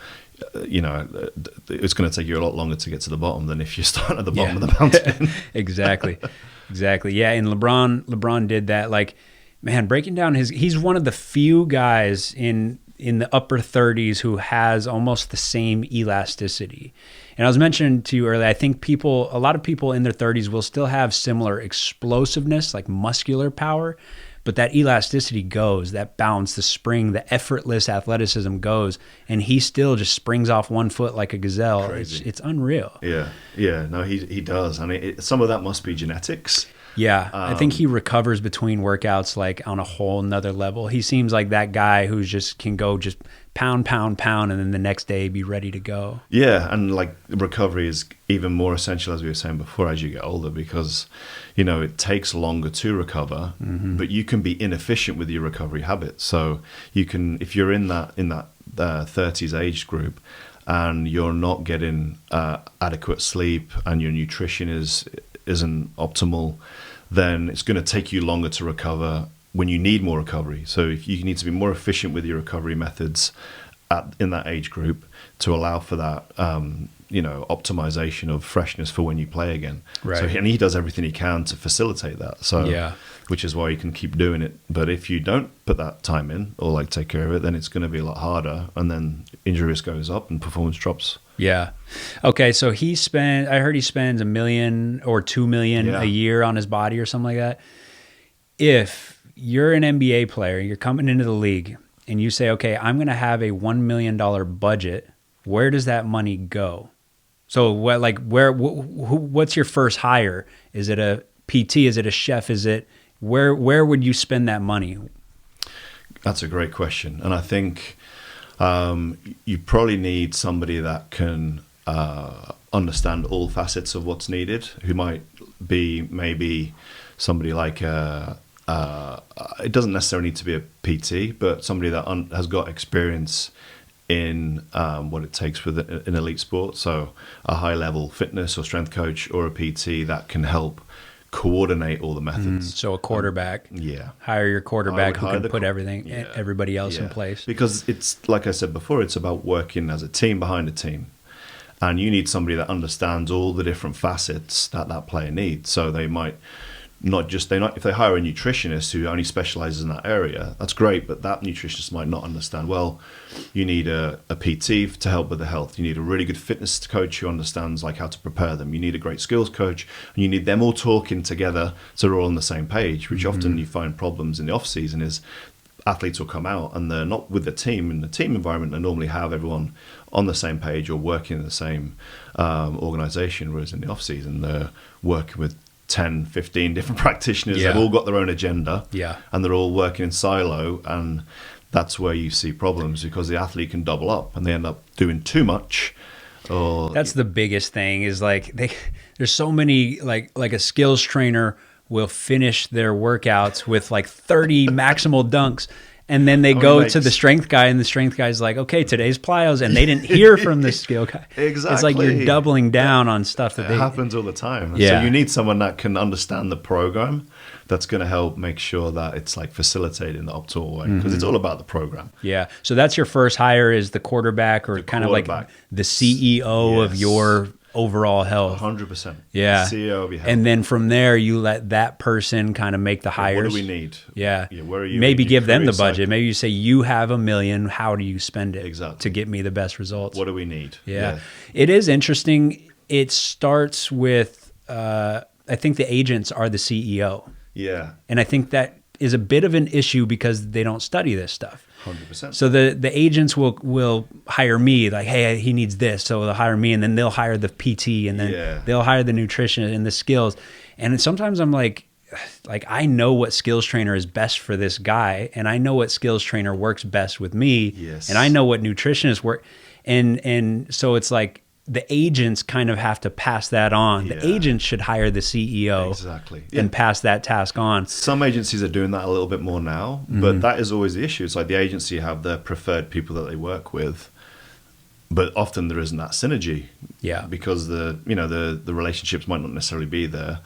it's going to take you a lot longer to get to the bottom than if you start at the bottom of the mountain. Exactly. Yeah, and LeBron did that. Like, man, breaking down he's one of the few guys in the upper 30s who has almost the same elasticity. And I was mentioning to you earlier, I think a lot of people in their 30s will still have similar explosiveness, like muscular power, but that elasticity goes, that bounce, the spring, the effortless athleticism goes, and he still just springs off one foot like a gazelle. Crazy. It's unreal. Yeah, no, he does. I mean, some of that must be genetics. Yeah, I think he recovers between workouts like on a whole nother level. He seems like that guy who just can go just pound, and then the next day be ready to go. Yeah, and like recovery is even more essential, as we were saying before, as you get older, because it takes longer to recover, but you can be inefficient with your recovery habits. So you can, if you're in that 30s age group and you're not getting adequate sleep and your nutrition isn't optimal, then it's going to take you longer to recover when you need more recovery. So if you need to be more efficient with your recovery methods in that age group to allow for that, optimization of freshness for when you play again. Right. So and he does everything he can to facilitate that. So which is why you can keep doing it. But if you don't put that time in or like take care of it, then it's going to be a lot harder, and then injury risk goes up and performance drops. Yeah. Okay. So I heard he spends $1 million or $2 million a year on his body or something like that. If you're an NBA player, you're coming into the league and you say, okay, I'm going to have a $1 million budget, where does that money go? So what's your first hire? Is it a PT? Is it a chef? Where would you spend that money? That's a great question. And I think you probably need somebody that can understand all facets of what's needed, who might be maybe somebody like it doesn't necessarily need to be a PT, but somebody that has got experience in what it takes with an elite sport. So a high-level fitness or strength coach or a PT that can help coordinate all the methods. So a quarterback. Hire your quarterback who can put everybody else in place. Because it's, like I said before, it's about working as a team behind a team. And you need somebody that understands all the different facets that that player needs. So they might if they hire a nutritionist who only specializes in that area, that's great, but that nutritionist might not understand, well, you need a PT to help with the health. You need a really good fitness coach who understands like how to prepare them. You need a great skills coach, and you need them all talking together so they're all on the same page, which often you find problems in the off season is athletes will come out and they're not with the team. In the team environment, they normally have everyone on the same page or working in the same organization, whereas in the off season, they're working with 10, 15 different practitioners. Yeah. They've all got their own agenda, Yeah. and they're all working in silo, and that's where you see problems because the athlete can double up and they end up doing too much. Or That's the biggest thing is like there's so many like a skills trainer will finish their workouts with like 30 maximal dunks. And then they go to the strength guy, and the strength guy's like, okay, today's plyos. And they didn't hear from the skill guy. Exactly. It's like you're doubling down on stuff that it happens all the time. Yeah. So you need someone that can understand the program that's going to help make sure that it's like facilitated in the optimal way because it's all about the program. Yeah. So that's your first hire is the quarterback or kind of like the CEO of your overall health. 100%. Yeah. CEO of your health. And then from there, you let that person kind of make the hires. What do we need? Yeah. Where are you? Maybe give them the budget. Maybe you say, you have $1 million. How do you spend it Exactly. to get me the best results? What do we need? Yeah. It is interesting. It starts with, I think the agents are the CEO. Yeah. And I think that is a bit of an issue because they don't study this stuff. 100%. So the agents will hire me like, hey, he needs this. So they'll hire me and then they'll hire the PT and then they'll hire the nutrition and the skills. And sometimes I'm like, I know what skills trainer is best for this guy. And I know what skills trainer works best with me. Yes. And I know what nutritionists work. And so it's like, the agents kind of have to pass that on. The agents should hire the CEO exactly and pass that task on. Some agencies are doing that a little bit more now, but that is always the issue. It's like the agency have their preferred people that they work with, but often there isn't that synergy. Yeah. Because the relationships might not necessarily be there.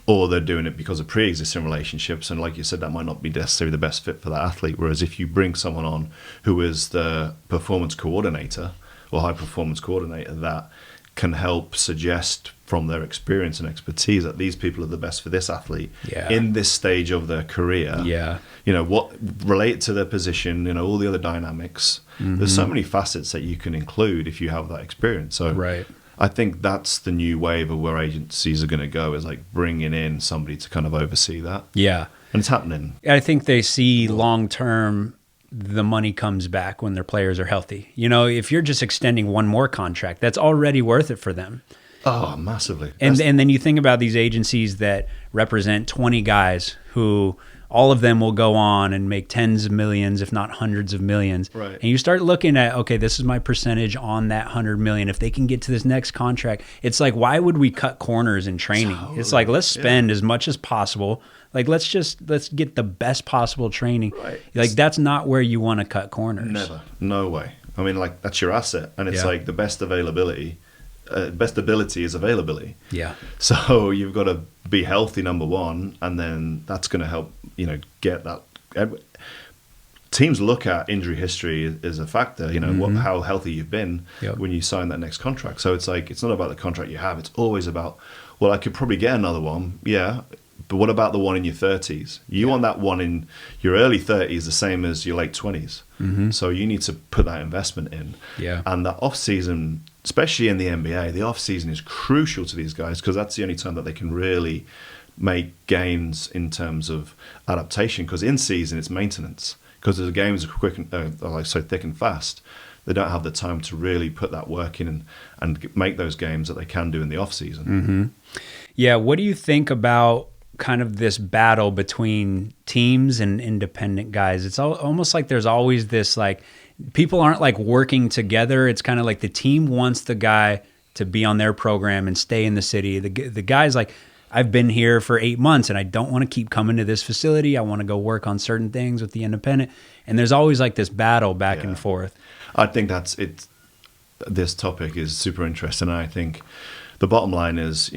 Or they're doing it because of pre-existing relationships. And like you said, that might not be necessarily the best fit for that athlete. Whereas if you bring someone on who is the performance coordinator or high performance coordinator that can help suggest from their experience and expertise that these people are the best for this athlete in this stage of their career. Yeah. What relate to their position, all the other dynamics. There's so many facets that you can include if you have that experience. So Right. I think that's the new wave of where agencies are going to go is like bringing in somebody to kind of oversee that. Yeah. And it's happening. I think they see long-term the money comes back when their players are healthy. If you're just extending one more contract, that's already worth it for them. Oh, massively. And then you think about these agencies that represent 20 guys who all of them will go on and make tens of millions, if not hundreds of millions. Right. And you start looking at, okay, this is my percentage on that 100 million. If they can get to this next contract, it's like, why would we cut corners in training? Totally. It's like, let's spend as much as possible. Like, let's get the best possible training. Right. Like, that's not where you want to cut corners. Never. No way. I mean, like, that's your asset. And it's like the best ability is availability. Yeah. So you've got to be healthy, number one, and then that's going to help, get that. Teams look at injury history as a factor, how healthy you've been when you sign that next contract. So it's like, it's not about the contract you have. It's always about, well, I could probably get another one. Yeah. But what about the one in your 30s? You want that one in your early 30s the same as your late 20s. So you need to put that investment in. Yeah. And the off-season, especially in the NBA, the off-season is crucial to these guys because that's the only time that they can really make gains in terms of adaptation. Because in season, it's maintenance. Because the games are quick and like so thick and fast, they don't have the time to really put that work in and make those games that they can do in the off-season. Yeah. What do you think about kind of this battle between teams and independent guys? It's almost like there's always this, like, people aren't like working together. It's kind of like the team wants the guy to be on their program and stay in the city. The guy's like, I've been here for 8 months and I don't want to keep coming to this facility. I want to go work on certain things with the independent. And there's always like this battle back and forth. I think that's it. This topic is super interesting. And I think the bottom line is,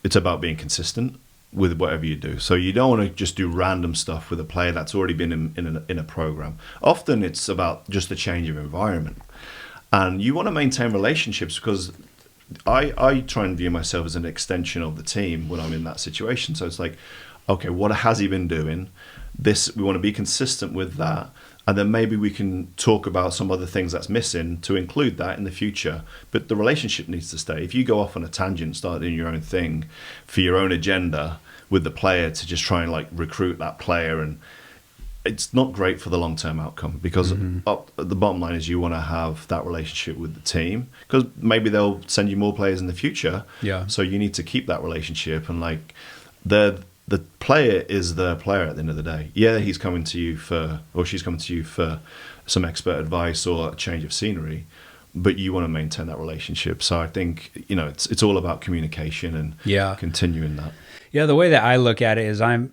it's about being consistent with whatever you do. So you don't want to just do random stuff with a player that's already been in a program. Often it's about just a change of environment. And you want to maintain relationships because I try and view myself as an extension of the team when I'm in that situation. So it's like, okay, what has he been doing? We want to be consistent with that. And then maybe we can talk about some other things that's missing to include that in the future. But the relationship needs to stay. If you go off on a tangent, start doing your own thing for your own agenda with the player to just try and like recruit that player, and it's not great for the long-term outcome, because the bottom line is you want to have that relationship with the team, because maybe they'll send you more players in the future. Yeah. So you need to keep that relationship, and like the player is the player at the end of the day. Yeah, he's coming to you or she's coming to you for some expert advice or a change of scenery, but you want to maintain that relationship. So I think, it's all about communication and continuing that. Yeah, the way that I look at it is I'm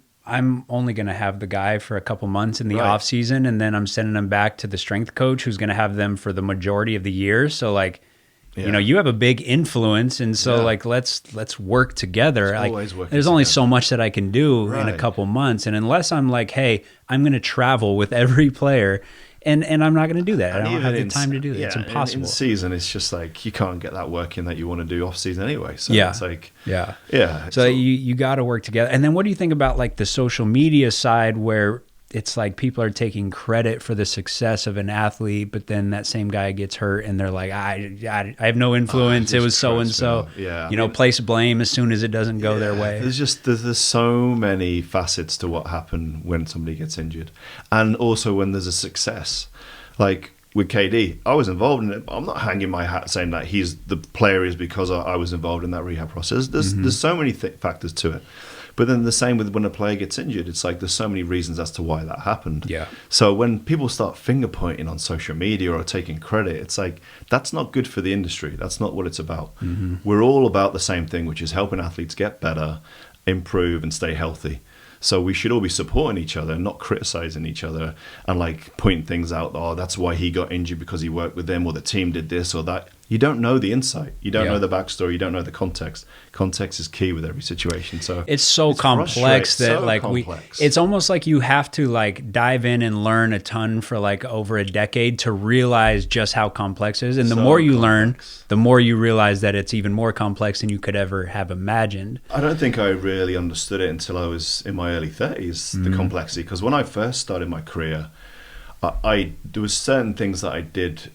only going to have the guy for a couple months in the off season, and then I'm sending them back to the strength coach who's going to have them for the majority of the year. So like, you have a big influence, and so like let's work together. There's only so much that I can do in a couple months, and unless I'm like, hey, I'm going to travel with every player. And I'm not going to do that. I don't have the time to do that. It's impossible. In season, it's just like you can't get that work in that you want to do off season anyway. So it's like, So you got to work together. And then what do you think about like the social media side, where it's like people are taking credit for the success of an athlete, but then that same guy gets hurt and they're like, I have no influence. It was so-and-so, place blame as soon as it doesn't go their way. There's so many facets to what happened when somebody gets injured. And also when there's a success, like with KD, I was involved in it. I'm not hanging my hat saying that the player is because I was involved in that rehab process. There's so many factors to it. But then the same with when a player gets injured, it's like there's so many reasons as to why that happened. Yeah. So when people start finger pointing on social media or taking credit, it's like that's not good for the industry. That's not what it's about. Mm-hmm. We're all about the same thing, which is helping athletes get better, improve, and stay healthy. So we should all be supporting each other, not criticizing each other and like pointing things out. Oh, that's why he got injured because he worked with them, or the team did this or that. You don't know the insight. You don't know the backstory. You don't know the context. Context is key with every situation. So it's so complex that it's almost like you have to like dive in and learn a ton for like over a decade to realize just how complex it is. And the more you learn, the more you realize that it's even more complex than you could ever have imagined. I don't think I really understood it until I was in my early 30s, the complexity. Because when I first started my career, there was certain things that I did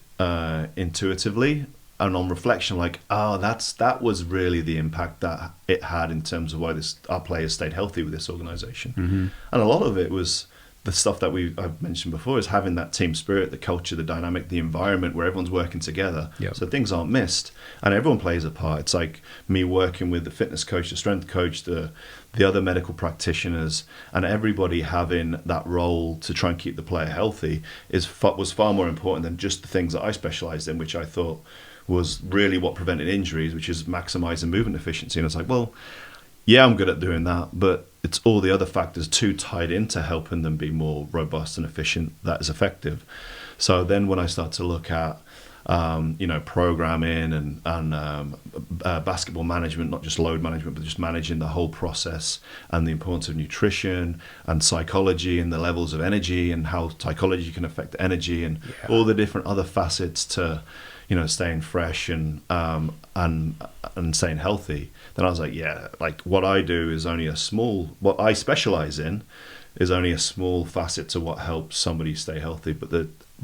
intuitively. And on reflection, like, that was really the impact that it had in terms of why our players stayed healthy with this organization. Mm-hmm. And a lot of it was the stuff that I've mentioned before, is having that team spirit, the culture, the dynamic, the environment where everyone's working together. Yep. So things aren't missed and everyone plays a part. It's like me working with the fitness coach, the strength coach, the other medical practitioners, and everybody having that role to try and keep the player healthy was far more important than just the things that I specialized in, which I thought was really what prevented injuries, which is maximizing movement efficiency. And it's like, well, yeah, I'm good at doing that, but it's all the other factors too tied into helping them be more robust and efficient that is effective. So then when I start to look at programming and basketball management, not just load management, but just managing the whole process, and the importance of nutrition and psychology and the levels of energy and how psychology can affect energy and all the different other facets to staying fresh and staying healthy, then I was like, what I do is only what I specialize in is only a small facet to what helps somebody stay healthy, but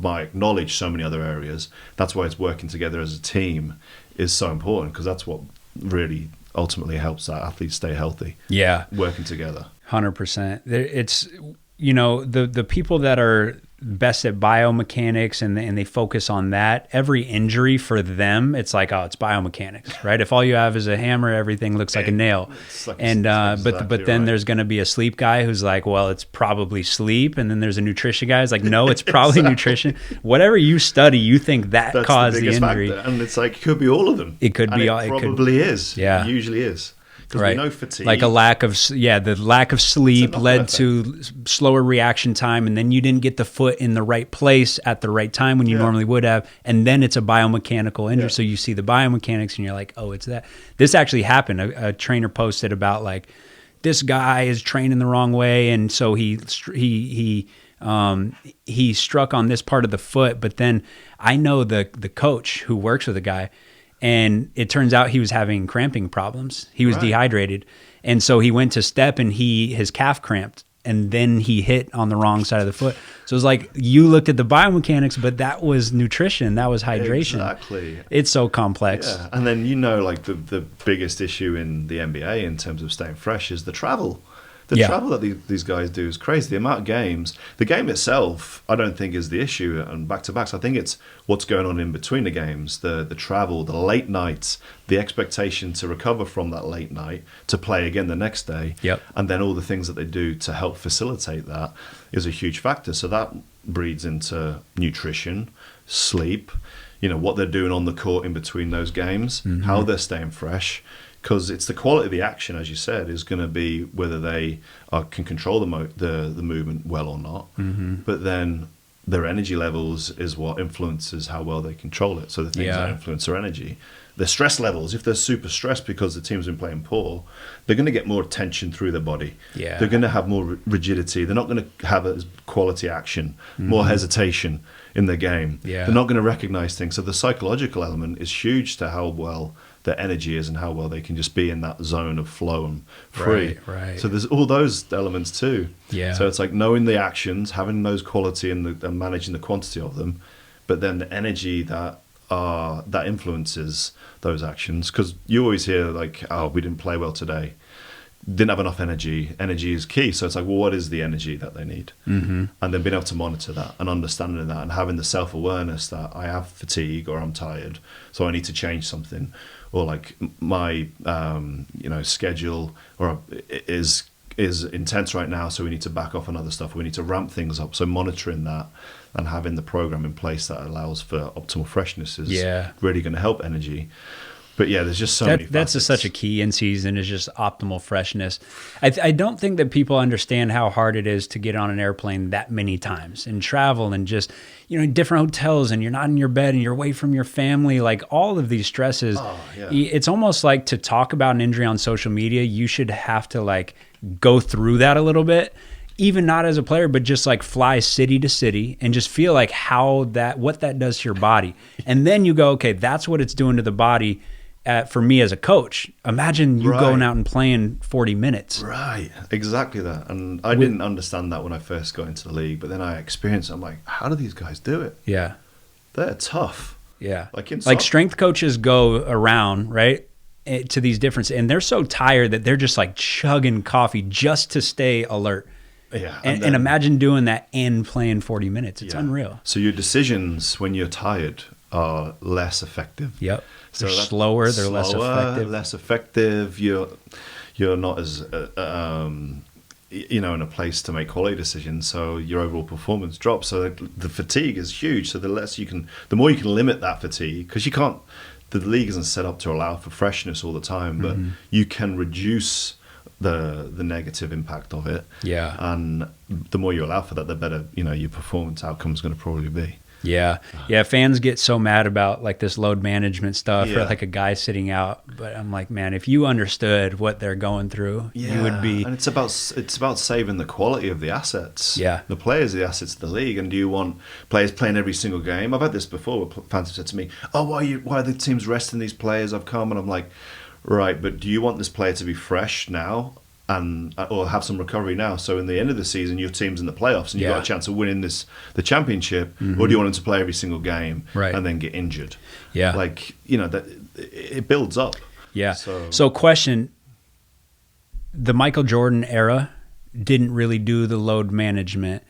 I acknowledge so many other areas. That's why it's working together as a team is so important, because that's what really ultimately helps our athletes stay healthy. Yeah. Working together. 100%. It's, the people that are best at biomechanics and they focus on that, every injury for them, it's like, it's biomechanics, right? If all you have is a hammer, everything looks like a nail. But then there's going to be a sleep guy who's like, well, it's probably sleep. And then there's a nutrition guy who's like, no, it's probably nutrition. Whatever you study, you think that's caused the injury. Factor. And it's like, it could be all of them. It could be all. It probably is. Yeah. It usually is. Because we know fatigue. Like the lack of sleep led to slower reaction time, and then you didn't get the foot in the right place at the right time when you normally would have, and then it's a biomechanical injury. So you see the biomechanics and you're like, oh, it's that. This actually happened. A trainer posted about like, this guy is training the wrong way, and so he He struck on this part of the foot, but then I know the coach who works with the guy, and it turns out he was having cramping problems. He was dehydrated. And so he went to step and his calf cramped, and then he hit on the wrong side of the foot. So it was like you looked at the biomechanics, but that was nutrition, that was hydration. Exactly. It's so complex. Yeah. And then, like the biggest issue in the NBA in terms of staying fresh is the travel. The travel that these guys do is crazy. The amount of games, the game itself, I don't think is the issue. And back-to-backs, I think it's what's going on in between the games, the travel, the late nights, the expectation to recover from that late night, to play again the next day. Yep. And then all the things that they do to help facilitate that is a huge factor. So that breeds into nutrition, sleep, what they're doing on the court in between those games, how they're staying fresh. Because it's the quality of the action, as you said, is going to be whether they can control the movement well or not. But then their energy levels is what influences how well they control it. So the things that influence their energy. Their stress levels, if they're super stressed because the team's been playing poor, they're going to get more tension through their body. Yeah. They're going to have more rigidity. They're not going to have as quality action, more hesitation in their game. Yeah. They're not going to recognize things. So the psychological element is huge to how well their energy is and how well they can just be in that zone of flow and free. Right. So there's all those elements too. Yeah. So it's like knowing the actions, having those quality and managing the quantity of them, but then the energy that influences those actions. Because you always hear like, oh, we didn't play well today. Didn't have enough energy. Energy is key. So it's like, well, what is the energy that they need? And then being able to monitor that and understanding that and having the self-awareness that I have fatigue or I'm tired, so I need to change something. Or like my schedule is intense right now, so we need to back off on other stuff. We need to ramp things up. So monitoring that and having the program in place that allows for optimal freshness is really going to help energy. But yeah, there's just so many facets. That's such a key in season, is just optimal freshness. I don't think that people understand how hard it is to get on an airplane that many times and travel and just, different hotels, and you're not in your bed and you're away from your family. Like all of these stresses, it's almost like to talk about an injury on social media, you should have to like go through that a little bit. Even not as a player, but just like fly city to city and just feel like what that does to your body. And then you go, okay, that's what it's doing to the body. For me as a coach, imagine you going out and playing 40 minutes. Right, exactly that. And I didn't understand that when I first got into the league, but then I experienced it. I'm like, how do these guys do it? Yeah. They're tough. Yeah. Like strength coaches go around, right, to these different, and they're so tired that they're just like chugging coffee just to stay alert. Yeah. And imagine doing that and playing 40 minutes. It's unreal. So your decisions when you're tired are less effective. Yep. So they're slower, they're less effective. Less effective. You're not as in a place to make quality decisions. So your overall performance drops. So the fatigue is huge. So the more you can limit that fatigue, because you can't. The league isn't set up to allow for freshness all the time, but you can reduce the negative impact of it. Yeah. And the more you allow for that, the better your performance outcome is going to probably be. Yeah. Fans get so mad about like this load management stuff or like a guy sitting out. But I'm like, man, if you understood what they're going through, you would be. And it's about saving the quality of the assets. Yeah. The players are the assets of the league. And do you want players playing every single game? I've had this before where fans have said to me, oh, why are the teams resting these players? I've come and I'm like, right, but do you want this player to be fresh now? Or have some recovery now, so in the end of the season your team's in the playoffs and you've got a chance of winning the championship, or do you want them to play every single game and then get injured? That it builds up. So question, the Michael Jordan era didn't really do the load management.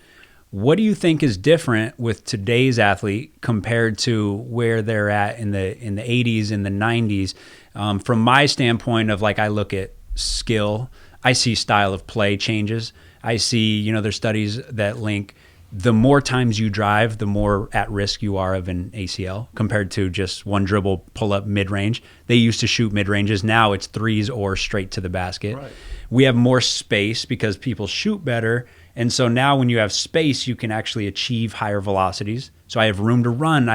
What do you think is different with today's athlete compared to where they're at in the 80s and the 90s? From my standpoint of like, I look at skill, I see style of play changes. I see, there's studies that link the more times you drive, the more at risk you are of an ACL compared to just one dribble, pull up mid-range. They used to shoot mid-ranges. Now it's threes or straight to the basket. Right. We have more space because people shoot better. And so now when you have space, you can actually achieve higher velocities. So I have room to run.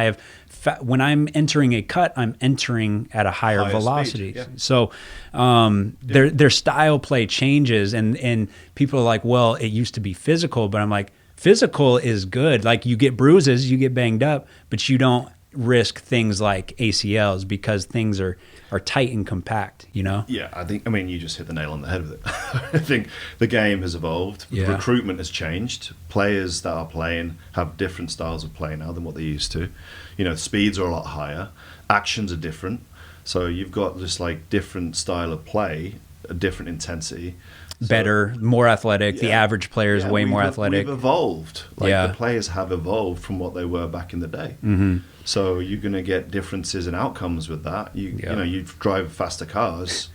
When I'm entering a cut, I'm entering at a higher velocity. So their style play changes, and people are like, well, it used to be physical, but I'm like, Physical is good. Like you get bruises, you get banged up, but you don't risk things like ACLs because things are tight and compact, you know? Yeah, I mean, you just hit the nail on the head with it. I think the game has evolved. Yeah. The recruitment has changed. Players that are playing have different styles of play now than what they used to. You know, speeds are a lot higher. Actions are different. So you've got just like different style of play, a different intensity. Better, more athletic. Yeah. The average player is way more athletic. We've evolved. Like Yeah. the players have evolved from what they were back in the day. Mm-hmm. So you're going to get differences in outcomes with that. You know, you drive faster cars.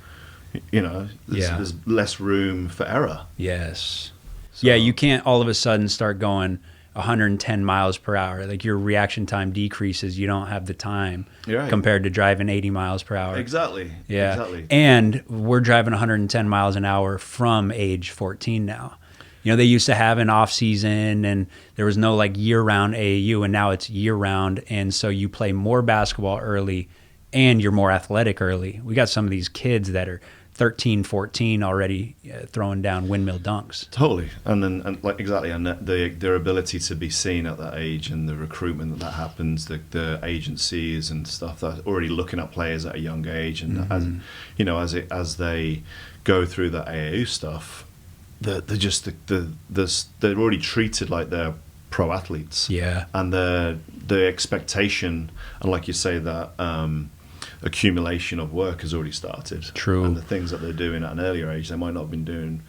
You know, there's less room for error. Yes. So, Yeah, you can't all of a sudden start going 110 miles per hour. Like your reaction time decreases. You don't have the time compared to driving 80 miles per hour. Exactly. Yeah. Exactly. And we're driving 110 miles an hour from age 14 now. You know, they used to have an off season and there was no like year round AAU, and now it's year round. And so you play more basketball early and you're more athletic early. We got some of these kids that are 13, 14 already throwing down windmill dunks. Totally. And like exactly, and their ability to be seen at that age and the recruitment that happens, the agencies and stuff that are already looking at players at a young age, and as you know, as they go through the AAU stuff, they're already treated like they're pro athletes. Yeah. And the expectation, and like you say, that accumulation of work has already started. True. And the things that they're doing at an earlier age, they might not have been doing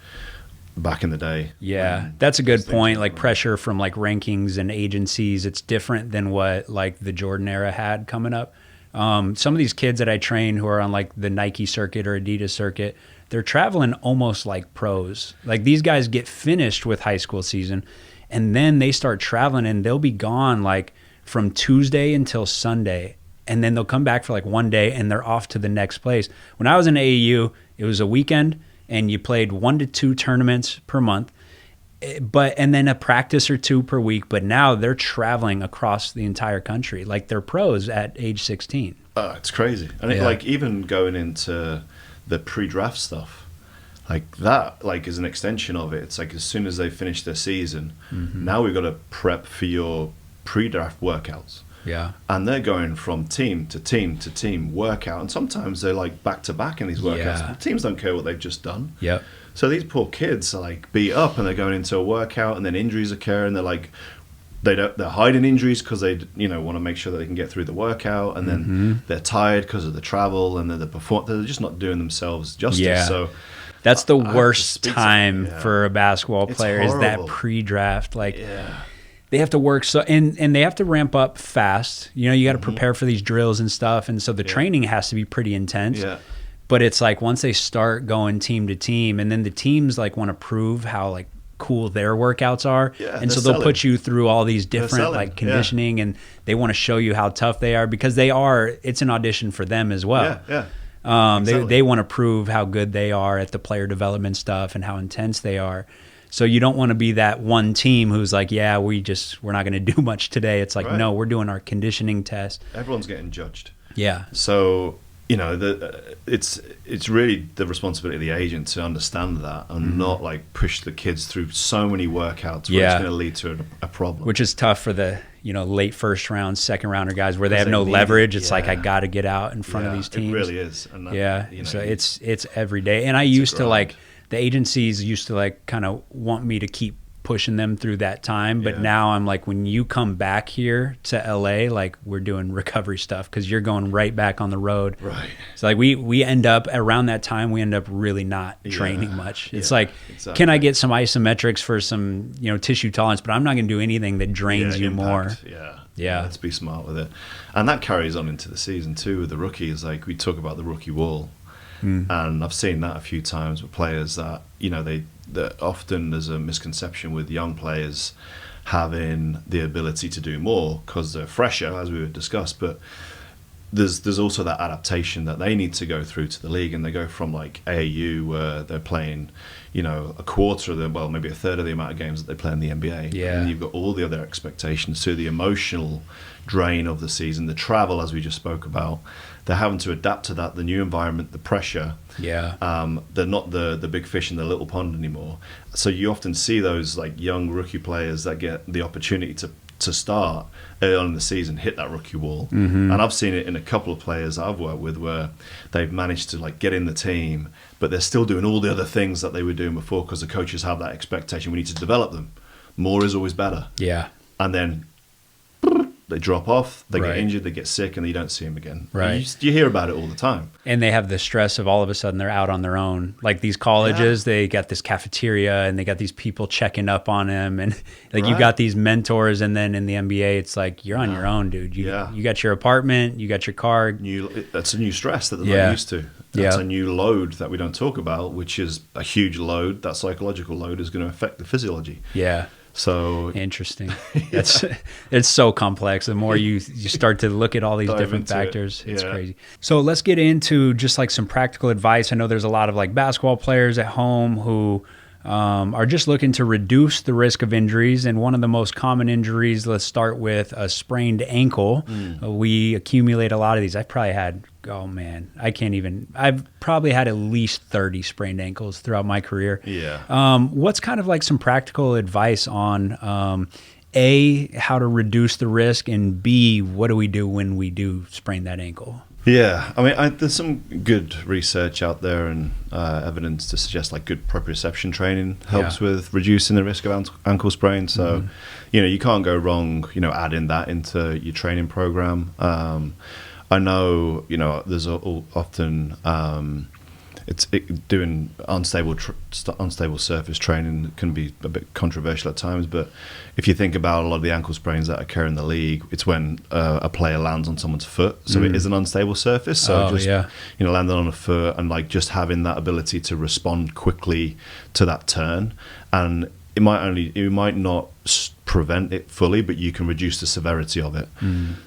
back in the day. Yeah, that's a good point. Like pressure from like rankings and agencies, it's different than what like the Jordan era had coming up. Some of these kids that I train who are on like the Nike circuit or Adidas circuit, they're traveling almost like pros. Like these guys get finished with high school season and then they start traveling and they'll be gone like from Tuesday until Sunday. And then they'll come back for like one day and they're off to the next place. When I was in AAU, it was a weekend and you played 1 to 2 tournaments per month, and then a practice or 2 per week. But now they're traveling across the entire country. Like they're pros at age 16. It's crazy. And it, like even going into the pre-draft stuff, like that like is an extension of it. It's like as soon as they finish their season, now we've got to prep for your pre-draft workouts. Yeah. And they're going from team to team to team workout. And sometimes they're like back to back in these workouts. Yeah. The teams don't care what they've just done. Yep. So these poor kids are like beat up and they're going into a workout and then injuries occur and they're like, they're hiding injuries because they want to make sure that they can get through the workout, and then they're tired because of the travel, and then they're just not doing themselves justice. Yeah. So that's the worst time for a basketball player is that horrible. pre-draft. Like they have to work and they have to ramp up fast. You know, you got to prepare for these drills and stuff, and so the training has to be pretty intense. Yeah. But it's like once they start going team to team, and then the teams like want to prove how like cool their workouts are, and so they'll put you through all these different like conditioning, and they want to show you how tough they are because it's an audition for them as well. Exactly. They want to prove how good they are at the player development stuff and how intense they are. So you don't want to be that one team who's like, we're not going to do much today. It's like, no, we're doing our conditioning test. Everyone's getting judged. Yeah. So it's really the responsibility of the agent to understand that and not like push the kids through so many workouts where it's going to lead to a problem. Which is tough for the late first round, second rounder guys where they have no leverage. It's like I got to get out in front of these teams. It really is. And that, so it's every day. And I used to like the agencies used to like kind of want me to keep pushing them through that time, but now I'm like, when you come back here to LA, like we're doing recovery stuff because you're going right back on the road. Right. So like we end up around that time, we end up really not training much. It's like, can I get some isometrics for some tissue tolerance, but I'm not going to do anything that drains you more. Yeah, let's be smart with it. And that carries on into the season too with the rookies. Like we talk about the rookie wall, and I've seen that a few times with players that that often there's a misconception with young players having the ability to do more because they're fresher, as we would discuss, but there's also that adaptation that they need to go through to the league, and they go from like AAU where they're playing, a quarter of maybe a third of the amount of games that they play in the NBA. Yeah. And you've got all the other expectations, so the emotional drain of the season, the travel, as we just spoke about. They're having to adapt to that, the new environment, the pressure. Yeah. They're not the big fish in the little pond anymore. So you often see those like young rookie players that get the opportunity to start early on in the season, hit that rookie wall. Mm-hmm. And I've seen it in a couple of players I've worked with where they've managed to like get in the team, but they're still doing all the other things that they were doing before because the coaches have that expectation. We need to develop them. More is always better. Yeah. And then they drop off, they Right. get injured, they get sick, and you don't see them again. Right. You hear about it all the time. And they have the stress of all of a sudden they're out on their own. Like these colleges, they got this cafeteria and they got these people checking up on them. And like you Right. got these mentors. And then in the NBA, it's like you're on your own, dude. You got your apartment, you got your car. That's a new stress that they're Yeah. not used to. That's Yeah. a new load that we don't talk about, which is a huge load. That psychological load is going to affect the physiology. Yeah. So Interesting. It's so complex. The more you start to look at all these Dive different into it. factors, it's Yeah. crazy. So let's get into just like some practical advice. I know there's a lot of like basketball players at home who are just looking to reduce the risk of injuries. And one of the most common injuries, let's start with a sprained ankle. We accumulate a lot of these. I've probably had, I've probably had at least 30 sprained ankles throughout my career. Yeah. What's kind of like some practical advice on A, how to reduce the risk, and B, what do we do when we do sprain that ankle? Yeah, I mean, there's some good research out there and evidence to suggest like good proprioception training helps with reducing the risk of ankle sprain. So, you can't go wrong, adding that into your training program. I know, there's often doing unstable surface training can be a bit controversial at times, but if you think about a lot of the ankle sprains that occur in the league, it's when a player lands on someone's foot, so it is an unstable surface. So landing on a foot and like just having that ability to respond quickly to that turn, and it might not prevent it fully, but you can reduce the severity of it.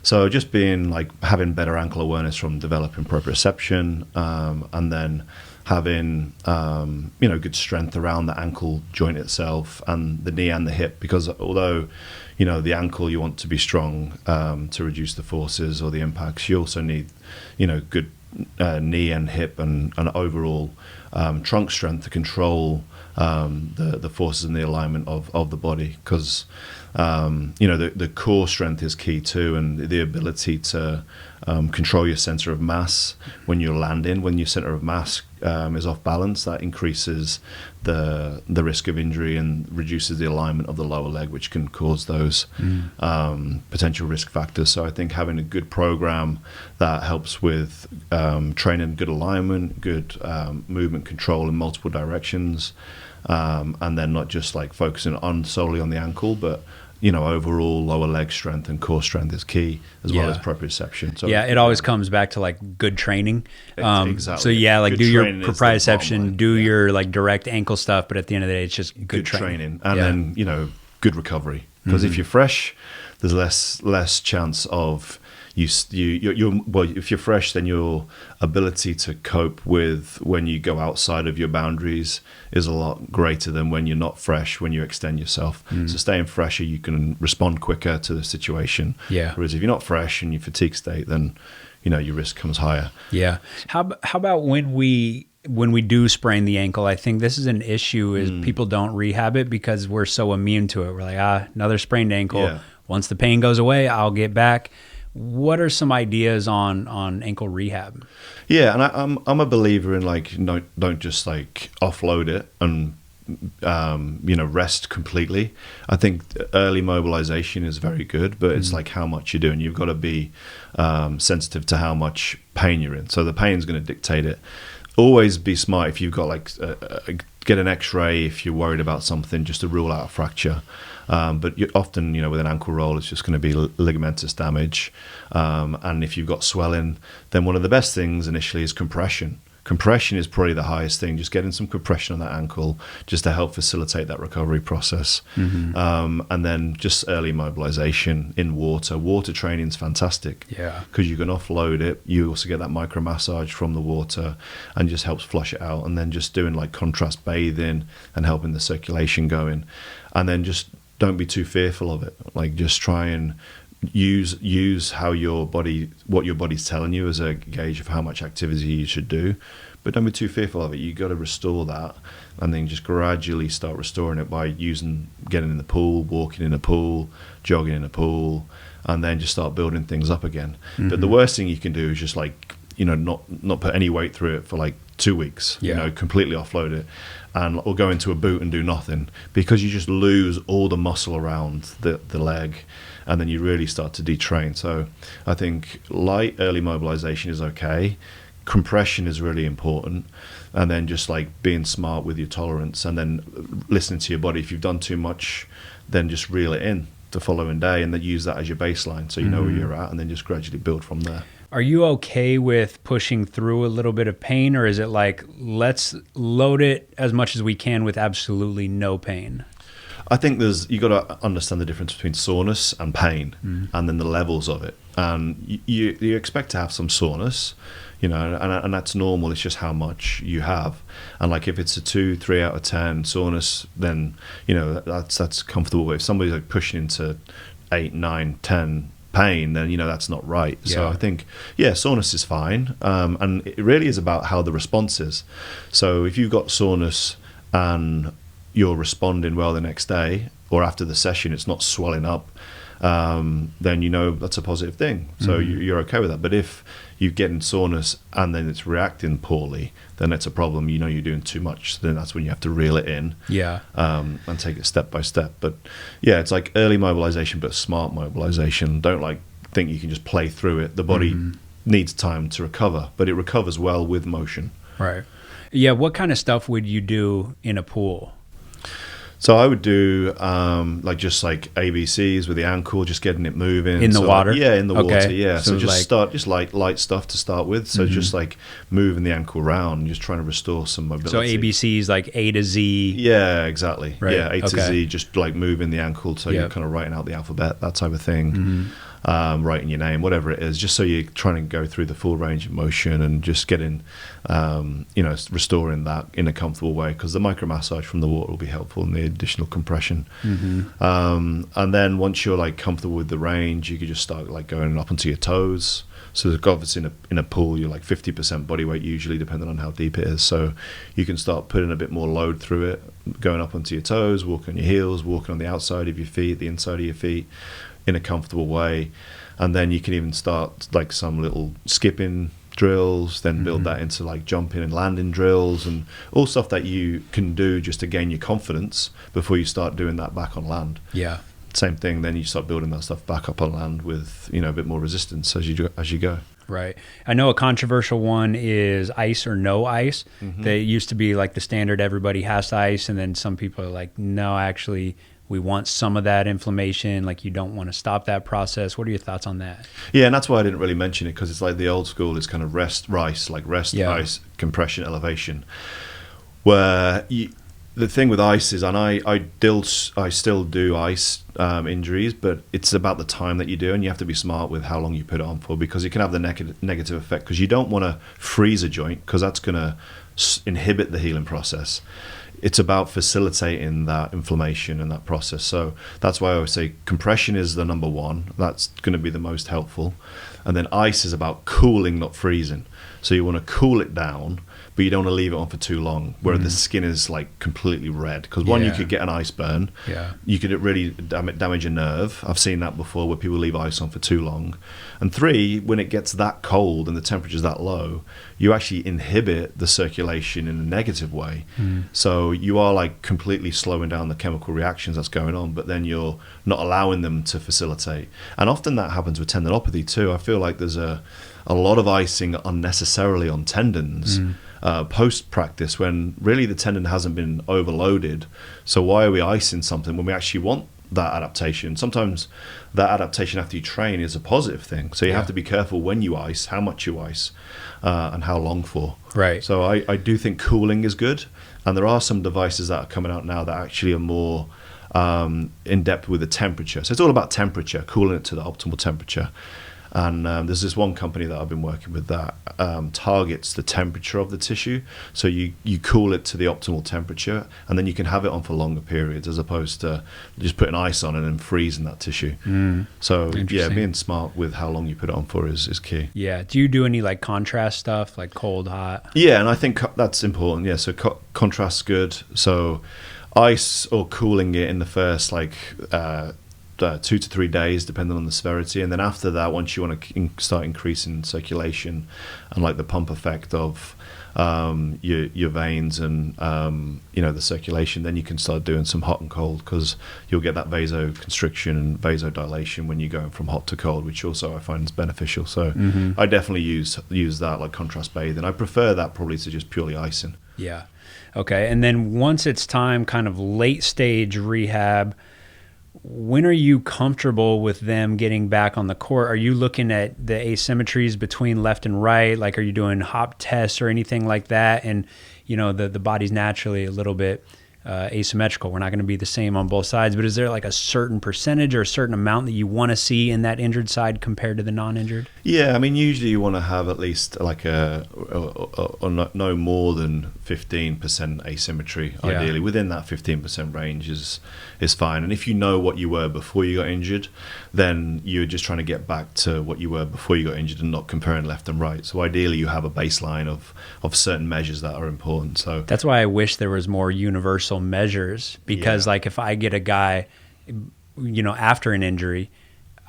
So just being like having better ankle awareness from developing proprioception, and then having good strength around the ankle joint itself and the knee and the hip, because although the ankle you want to be strong to reduce the forces or the impacts, you also need good knee and hip and overall trunk strength to control the forces and the alignment of the body, because the core strength is key too, and the ability to control your center of mass when you're landing. When your center of mass is off balance, that increases the risk of injury and reduces the alignment of the lower leg, which can cause those potential risk factors. So I think having a good program that helps with training good alignment, good movement control in multiple directions, and then not just like focusing solely on the ankle, but overall lower leg strength and core strength is key, as well as proprioception. So it always comes back to like good training. Exactly. So like good do your proprioception, do your like direct ankle stuff, but at the end of the day, it's just good training. And then good recovery, because if you're fresh, there's less chance of if you're fresh, then your ability to cope with when you go outside of your boundaries is a lot greater than when you're not fresh, when you extend yourself. So staying fresher, you can respond quicker to the situation. Whereas if you're not fresh and you're fatigue state, then your risk comes higher. How about when we do sprain the ankle? I think this is an issue is people don't rehab it because we're so immune to it. We're like, another sprained ankle. Once the pain goes away, I'll get back. What are some ideas on ankle rehab? Yeah, and I'm a believer in like don't just like offload it and rest completely. I think early mobilization is very good, but it's like how much you're doing. You've got to be sensitive to how much pain you're in. So the pain's going to dictate it. Always be smart if you've got like get an X-ray if you're worried about something, just to rule out a fracture. But often, with an ankle roll, it's just going to be ligamentous damage. And if you've got swelling, then one of the best things initially is compression. compression is probably the highest thing. Just getting some compression on that ankle just to help facilitate that recovery process. And then just early mobilization in water. Water training is fantastic. Yeah. Because you can offload it. You also get that micro massage from the water and just helps flush it out. And then just doing like contrast bathing and helping the circulation going. And then just don't be too fearful of it. Like just try and use how what your body's telling you as a gauge of how much activity you should do, but don't be too fearful of it. You got to restore that, and then just gradually start restoring it by getting in the pool, walking in a pool, jogging in a pool, and then just start building things up again. But the worst thing you can do is just like, not put any weight through it for like 2 weeks, completely offload it, or go into a boot and do nothing, because you just lose all the muscle around the leg, and then you really start to detrain. So I think light early mobilization is okay. Compression is really important. And then just like being smart with your tolerance, and then listening to your body. If you've done too much, then just reel it in the following day, and then use that as your baseline so you know where you're at, and then just gradually build from there. Are you okay with pushing through a little bit of pain, or is it like, let's load it as much as we can with absolutely no pain? I think you got to understand the difference between soreness and pain, and then the levels of it. And you expect to have some soreness, and that's normal. It's just how much you have. And like if it's a 2-3 out of 10 soreness, then that's comfortable. If somebody's like pushing into 8, 9, 10 pain, then that's not right. Yeah. So I think soreness is fine, and it really is about how the response is. So if you've got soreness and you're responding well the next day or after the session, it's not swelling up, then that's a positive thing. So you're okay with that. But if you get in soreness and then it's reacting poorly, then it's a problem. You're doing too much. Then that's when you have to reel it in, and take it step by step. But it's like early mobilization, but smart mobilization. Don't like think you can just play through it. The body needs time to recover, but it recovers well with motion. Right. Yeah. What kind of stuff would you do in a pool? So I would do just like ABCs with the ankle, just getting it moving. In the water? Yeah, in the water, yeah. So just light stuff to start with. So just like moving the ankle around, just trying to restore some mobility. So ABCs like A to Z? Yeah, exactly. Right. Yeah, A to Z, just like moving the ankle, so you're kind of writing out the alphabet, that type of thing. Writing your name, whatever it is, just so you're trying to go through the full range of motion and just getting, restoring that in a comfortable way, because the micro massage from the water will be helpful in the additional compression. And then once you're like comfortable with the range, you could just start like going up onto your toes. So obviously in a pool, you're like 50% body weight usually, depending on how deep it is. So you can start putting a bit more load through it, going up onto your toes, walking on your heels, walking on the outside of your feet, the inside of your feet, in a comfortable way. And then you can even start like some little skipping drills, then build that into like jumping and landing drills, and all stuff that you can do just to gain your confidence before you start doing that back on land. Yeah. Same thing, then you start building that stuff back up on land with a bit more resistance as you go. Right. I know a controversial one is ice or no ice. They used to be like the standard, everybody has to ice, and then some people are like, no, actually we want some of that inflammation, like you don't want to stop that process. What are your thoughts on that? Yeah, and that's why I didn't really mention it, because it's like the old school is kind of rest, ice, compression, elevation. Where the thing with ice is, and I still do ice injuries, but it's about the time that you do, and you have to be smart with how long you put it on for, because it can have the negative effect, because you don't want to freeze a joint, because that's going to inhibit the healing process. It's about facilitating that inflammation and that process. So that's why I always say compression is the number one. That's going to be the most helpful. And then ice is about cooling, not freezing. So you want to cool it down, but you don't want to leave it on for too long, where the skin is like completely red. Because one, you could get an ice burn. Yeah. You could really damage a nerve. I've seen that before, where people leave ice on for too long. And three, when it gets that cold and the temperature's that low, you actually inhibit the circulation in a negative way. So you are like completely slowing down the chemical reactions that's going on, but then you're not allowing them to facilitate. And often that happens with tendinopathy too. I feel like there's a lot of icing unnecessarily on tendons post-practice, when really the tendon hasn't been overloaded. So why are we icing something when we actually want that adaptation. Sometimes that adaptation after you train is a positive thing. So you have to be careful when you ice, how much you ice, and how long for. Right. So I do think cooling is good. And there are some devices that are coming out now that actually are more in depth with the temperature. So it's all about temperature, cooling it to the optimal temperature. And there's this one company that I've been working with that targets the temperature of the tissue. So you cool it to the optimal temperature, and then you can have it on for longer periods as opposed to just putting ice on it and freezing that tissue. So yeah, being smart with how long you put it on for is key. Yeah. Do you do any like contrast stuff, like cold, hot? Yeah, and I think that's important. Yeah, so contrast's good. So ice or cooling it in the first 2 to 3 days, depending on the severity, and then after that, once you want to start increasing circulation and like the pump effect of your veins and the circulation, then you can start doing some hot and cold, because you'll get that vasoconstriction and vasodilation when you're going from hot to cold, which also I find is beneficial. So I definitely use that, like contrast bathing. I prefer that probably to just purely icing. Yeah. Okay. And then once it's time, kind of late stage rehab, when are you comfortable with them getting back on the court? Are you looking at the asymmetries between left and right? Like, are you doing hop tests or anything like that? And, the body's naturally a little bit asymmetrical. We're not going to be the same on both sides, but is there like a certain percentage or a certain amount that you want to see in that injured side compared to the non-injured? Yeah, I mean, usually you want to have at least like no more than 15% asymmetry. Ideally, within that 15% range is fine. And if you know what you were before you got injured, then you're just trying to get back to what you were before you got injured and not comparing left and right. So ideally, you have a baseline of certain measures that are important. So that's why I wish there was more universal measures, because like if I get a guy, after an injury,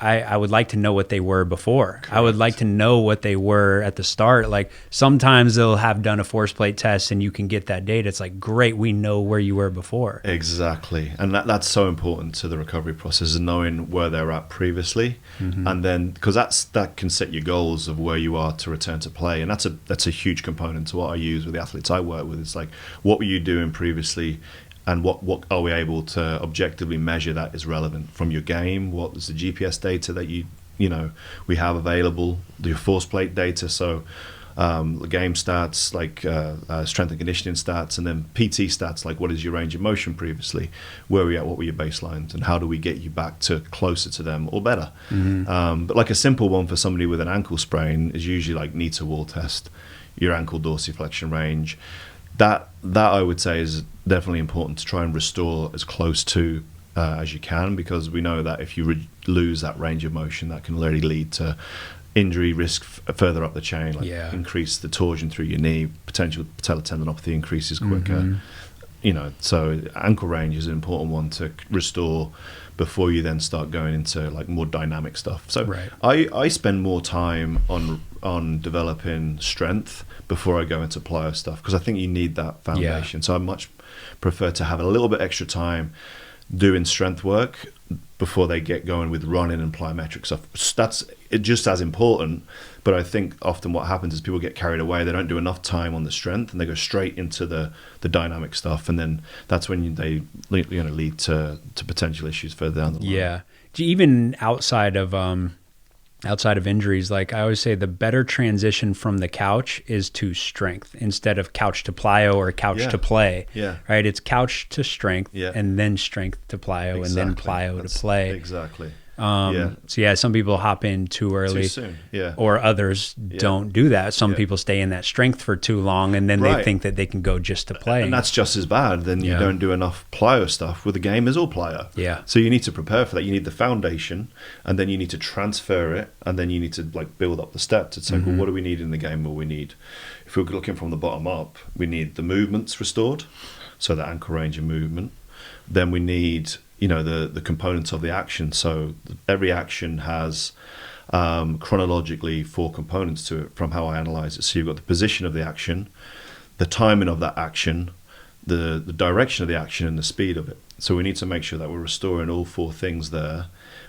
I would like to know what they were before. Correct. I would like to know what they were at the start. Like sometimes they'll have done a force plate test and you can get that data. It's like, great, we know where you were before. Exactly. And that's so important to the recovery process, is knowing where they're at previously. And then, because that can set your goals of where you are to return to play. And that's a huge component to what I use with the athletes I work with. It's like, what were you doing previously? And what are we able to objectively measure that is relevant from your game? What is the GPS data that we have available? The force plate data, so the game stats like strength and conditioning stats, and then PT stats like what is your range of motion previously? Where were you at? What were your baselines? And how do we get you back to closer to them or better? But like a simple one for somebody with an ankle sprain is usually like knee to wall test, your ankle dorsiflexion range. That I would say is definitely important to try and restore as close to as you can, because we know that if you lose that range of motion, that can really lead to injury risk further up the chain, like increase the torsion through your knee, potential patellar tendinopathy increases quicker. So ankle range is an important one to restore before you then start going into like more dynamic stuff. So I spend more time on developing strength before I go into plyo stuff, because I think you need that foundation. So I much prefer to have a little bit extra time doing strength work before they get going with running and plyometric stuff. That's just as important, but I think often what happens is people get carried away. They don't do enough time on the strength and they go straight into the dynamic stuff, and then that's when they lead to potential issues further down the line. Yeah, even outside of injuries, like I always say, the better transition from the couch is to strength instead of couch to plyo or couch to play. Right? It's couch to strength and then strength to plyo and then plyo to play. Exactly. So some people hop in too early, too soon. Or others don't do that. Some people stay in that strength for too long, and then they think that they can go just to play. And that's just as bad. Then you don't do enough plyo stuff. Well, the game is all plyo. So you need to prepare for that. You need the foundation, and then you need to transfer it, and then you need to like build up the steps. It's like, well, what do we need in the game? Well, we need, if we're looking from the bottom up, we need the movements restored, so the ankle range of movement. Then we need the components of the action. So every action has chronologically 4 components to it from how I analyze it. So you've got the position of the action, the timing of that action, the direction of the action, and the speed of it. So we need to make sure that we're restoring all 4 things there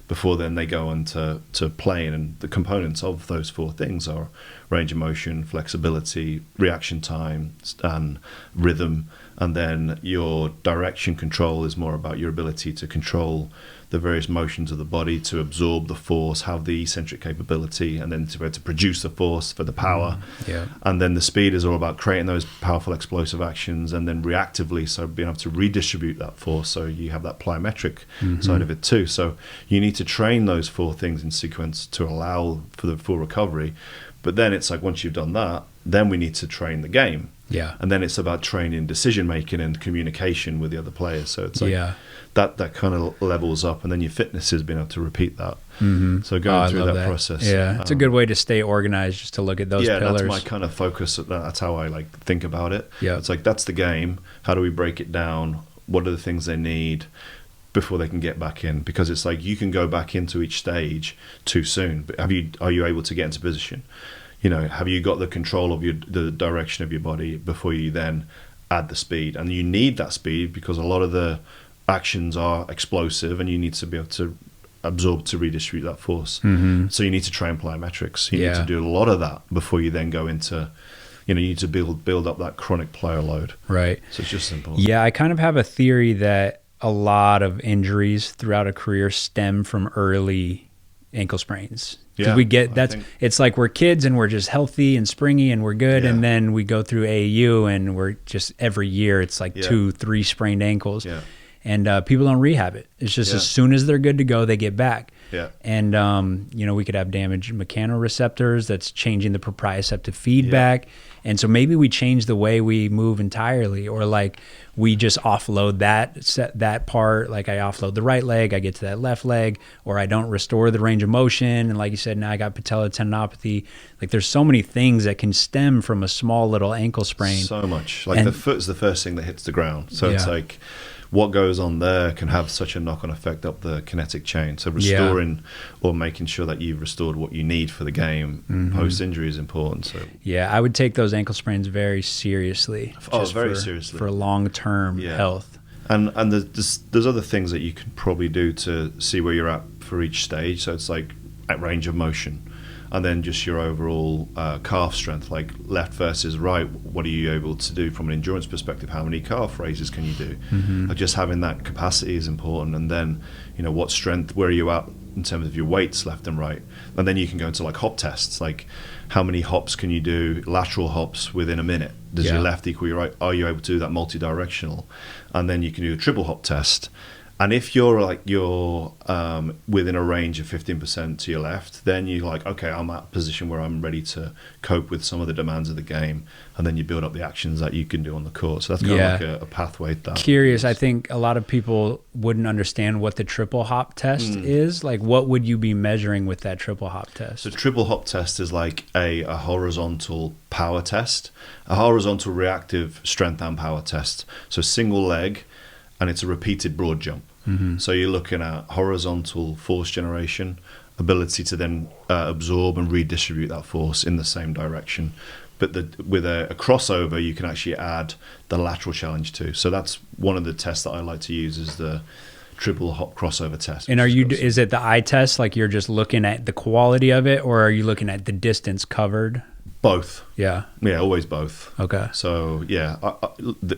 before then they go on to playing. And the components of those 4 things are range of motion, flexibility, reaction time, and rhythm. And then your direction control is more about your ability to control the various motions of the body, to absorb the force, have the eccentric capability, and then to be able to produce the force for the power. Yeah. And then the speed is all about creating those powerful explosive actions, and then reactively, so being able to redistribute that force. So you have that plyometric side of it too. So you need to train those 4 things in sequence to allow for the full recovery. But then it's like, once you've done that, then we need to train the game. Yeah. And then it's about training decision making and communication with the other players. So it's like that kind of levels up, and then your fitness is being able to repeat that. So going through that process. Yeah, it's a good way to stay organized, just to look at those pillars. That's my kind of focus. That's how I like think about it. Yeah. It's like, that's the game. How do we break it down? What are the things they need before they can get back in? Because it's like, you can go back into each stage too soon, but are you able to get into position? You know, have you got the control of the direction of your body before you then add the speed? And you need that speed because a lot of the actions are explosive, and you need to be able to absorb to redistribute that force. So you need to train plyometrics. You need to do a lot of that before you then go into, you need to build up that chronic plyo load. Right. So it's just simple. Yeah, I kind of have a theory that a lot of injuries throughout a career stem from early ankle sprains. Because we get it's like we're kids and we're just healthy and springy and we're good, and then we go through AAU and we're just, every year it's like 2-3 sprained ankles, and people don't rehab it. It's just as soon as they're good to go, they get back. And we could have damaged mechanoreceptors that's changing the proprioceptive feedback, and so maybe we change the way we move entirely, or like we just offload that part. Like I offload the right leg, I get to that left leg, or I don't restore the range of motion. And like you said, now I got patellar tendinopathy. Like there's so many things that can stem from a small little ankle sprain. So much. Like the foot is the first thing that hits the ground. So it's like, what goes on there can have such a knock-on effect up the kinetic chain. So restoring or making sure that you've restored what you need for the game post-injury is important. So I would take those ankle sprains very seriously. Very seriously. For long-term health. And there's other things that you can probably do to see where you're at for each stage. So it's like at range of motion. And then just your overall calf strength, like left versus right. What are you able to do from an endurance perspective? How many calf raises can you do? Like just having that capacity is important. And then, what strength, where are you at in terms of your weights left and right? And then you can go into like hop tests, like how many hops can you do, lateral hops within a minute? Does your left equal your right? Are you able to do that multi-directional? And then you can do a triple hop test. And if you're within a range of 15% to your left, then you're like, okay, I'm at a position where I'm ready to cope with some of the demands of the game. And then you build up the actions that you can do on the court. So that's kind of like a pathway. Curious, I think a lot of people wouldn't understand what the triple hop test is. Like, what would you be measuring with that triple hop test? So triple hop test is like a horizontal power test, a horizontal reactive strength and power test. So single leg, and it's a repeated broad jump. So you're looking at horizontal force generation, ability to then absorb and redistribute that force in the same direction. But with a crossover, you can actually add the lateral challenge too. So that's one of the tests that I like to use, is the triple hop crossover test. And is it the eye test? Like you're just looking at the quality of it, or are you looking at the distance covered? Both. Yeah, always both. Okay. So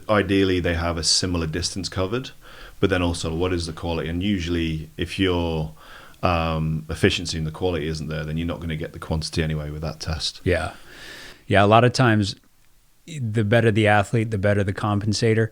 ideally they have a similar distance covered, but then also what is the quality? And usually if your efficiency and the quality isn't there, then you're not going to get the quantity anyway with that test. Yeah. A lot of times the better the athlete, the better the compensator.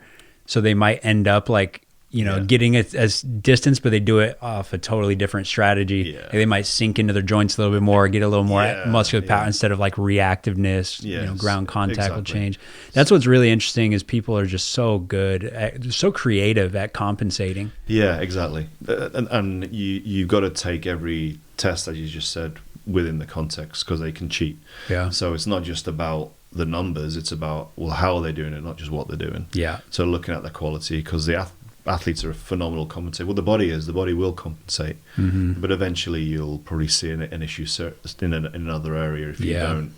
So they might end up like, getting it as distance, but they do it off a totally different strategy. Like they might sink into their joints a little bit more, get a little more muscular power instead of like reactiveness, ground contact will change. That's what's really interesting, is people are just so good, so creative at compensating. Yeah, exactly. And you've got to take every test that you just said within the context, because they can cheat. Yeah. So it's not just about the numbers, it's about, how are they doing it, not just what they're doing. Yeah. So looking at the quality, because the athletes are a phenomenal compensator. Well, the body will compensate, but eventually you'll probably see an issue in another area if you don't,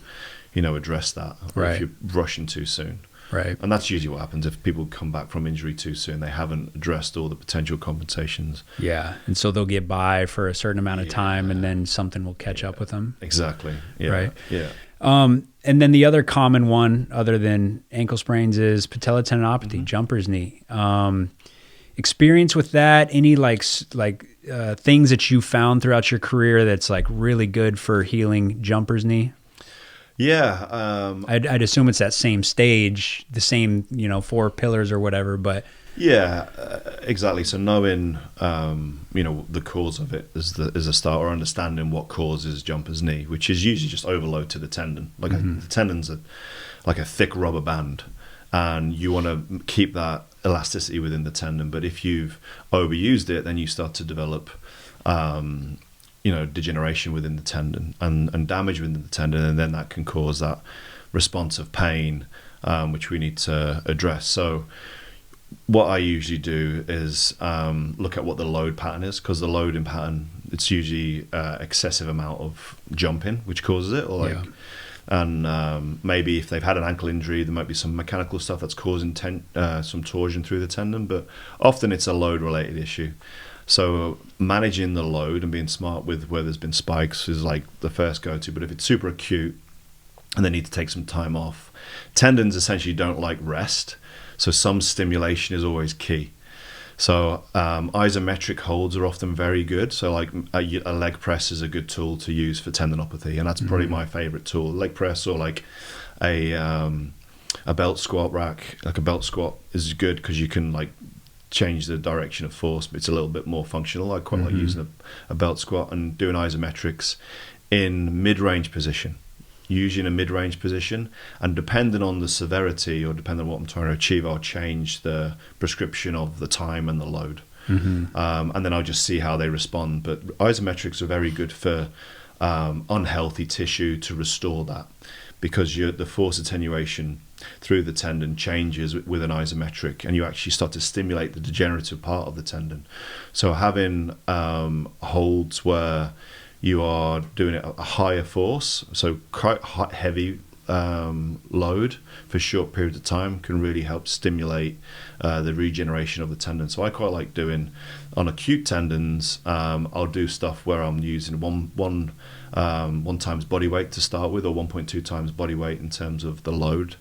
address that, or if you're rushing too soon. Right. And that's usually what happens if people come back from injury too soon. They haven't addressed all the potential compensations. Yeah. And so they'll get by for a certain amount of time, and then something will catch up with them. Exactly. Yeah. Right. Yeah. And then the other common one, other than ankle sprains, is patella tendinopathy, jumper's knee. Experience with that? Any things that you found throughout your career that's like really good for healing jumper's knee? Yeah. I'd assume it's that same stage, the same 4 pillars or whatever, but yeah, exactly. So knowing the cause of it is a start, or understanding what causes jumper's knee, which is usually just overload to the tendon. Like the tendon's like a thick rubber band, and you want to keep that elasticity within the tendon. But if you've overused it, then you start to develop degeneration within the tendon and damage within the tendon, and then that can cause that response of pain, which we need to address. So what I usually do is look at what the load pattern is, because the loading pattern, it's usually excessive amount of jumping which causes it, or and maybe if they've had an ankle injury, there might be some mechanical stuff that's causing some torsion through the tendon, but often it's a load related issue. So managing the load and being smart with where there's been spikes is like the first go-to. But if it's super acute and they need to take some time off, tendons essentially don't like rest. So some stimulation is always key. So isometric holds are often very good. So like a leg press is a good tool to use for tendinopathy. And that's probably my favorite tool. Leg press, or like a belt squat rack. Like a belt squat is good because you can like change the direction of force, but it's a little bit more functional. I quite like using a belt squat and doing isometrics in mid-range position, usually in a mid-range position, and depending on the severity or depending on what I'm trying to achieve, I'll change the prescription of the time and the load. And then I'll just see how they respond. But isometrics are very good for unhealthy tissue to restore that, because the force attenuation through the tendon changes with an isometric, and you actually start to stimulate the degenerative part of the tendon. So having holds where you are doing it at a higher force, so quite heavy load for short periods of time, can really help stimulate the regeneration of the tendon. So I quite like doing, on acute tendons, I'll do stuff where I'm using one times body weight to start with, or 1.2 times body weight in terms of the load,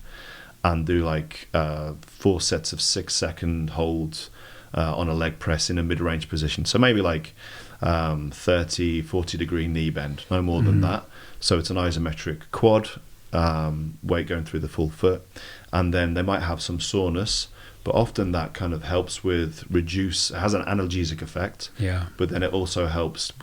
and do like 4 sets of 6-second holds on a leg press in a mid-range position. So maybe like 30-40 degree knee bend, no more than that. So it's an isometric quad, weight going through the full foot, and then they might have some soreness, but often that kind of helps with has an analgesic effect, but then it also helps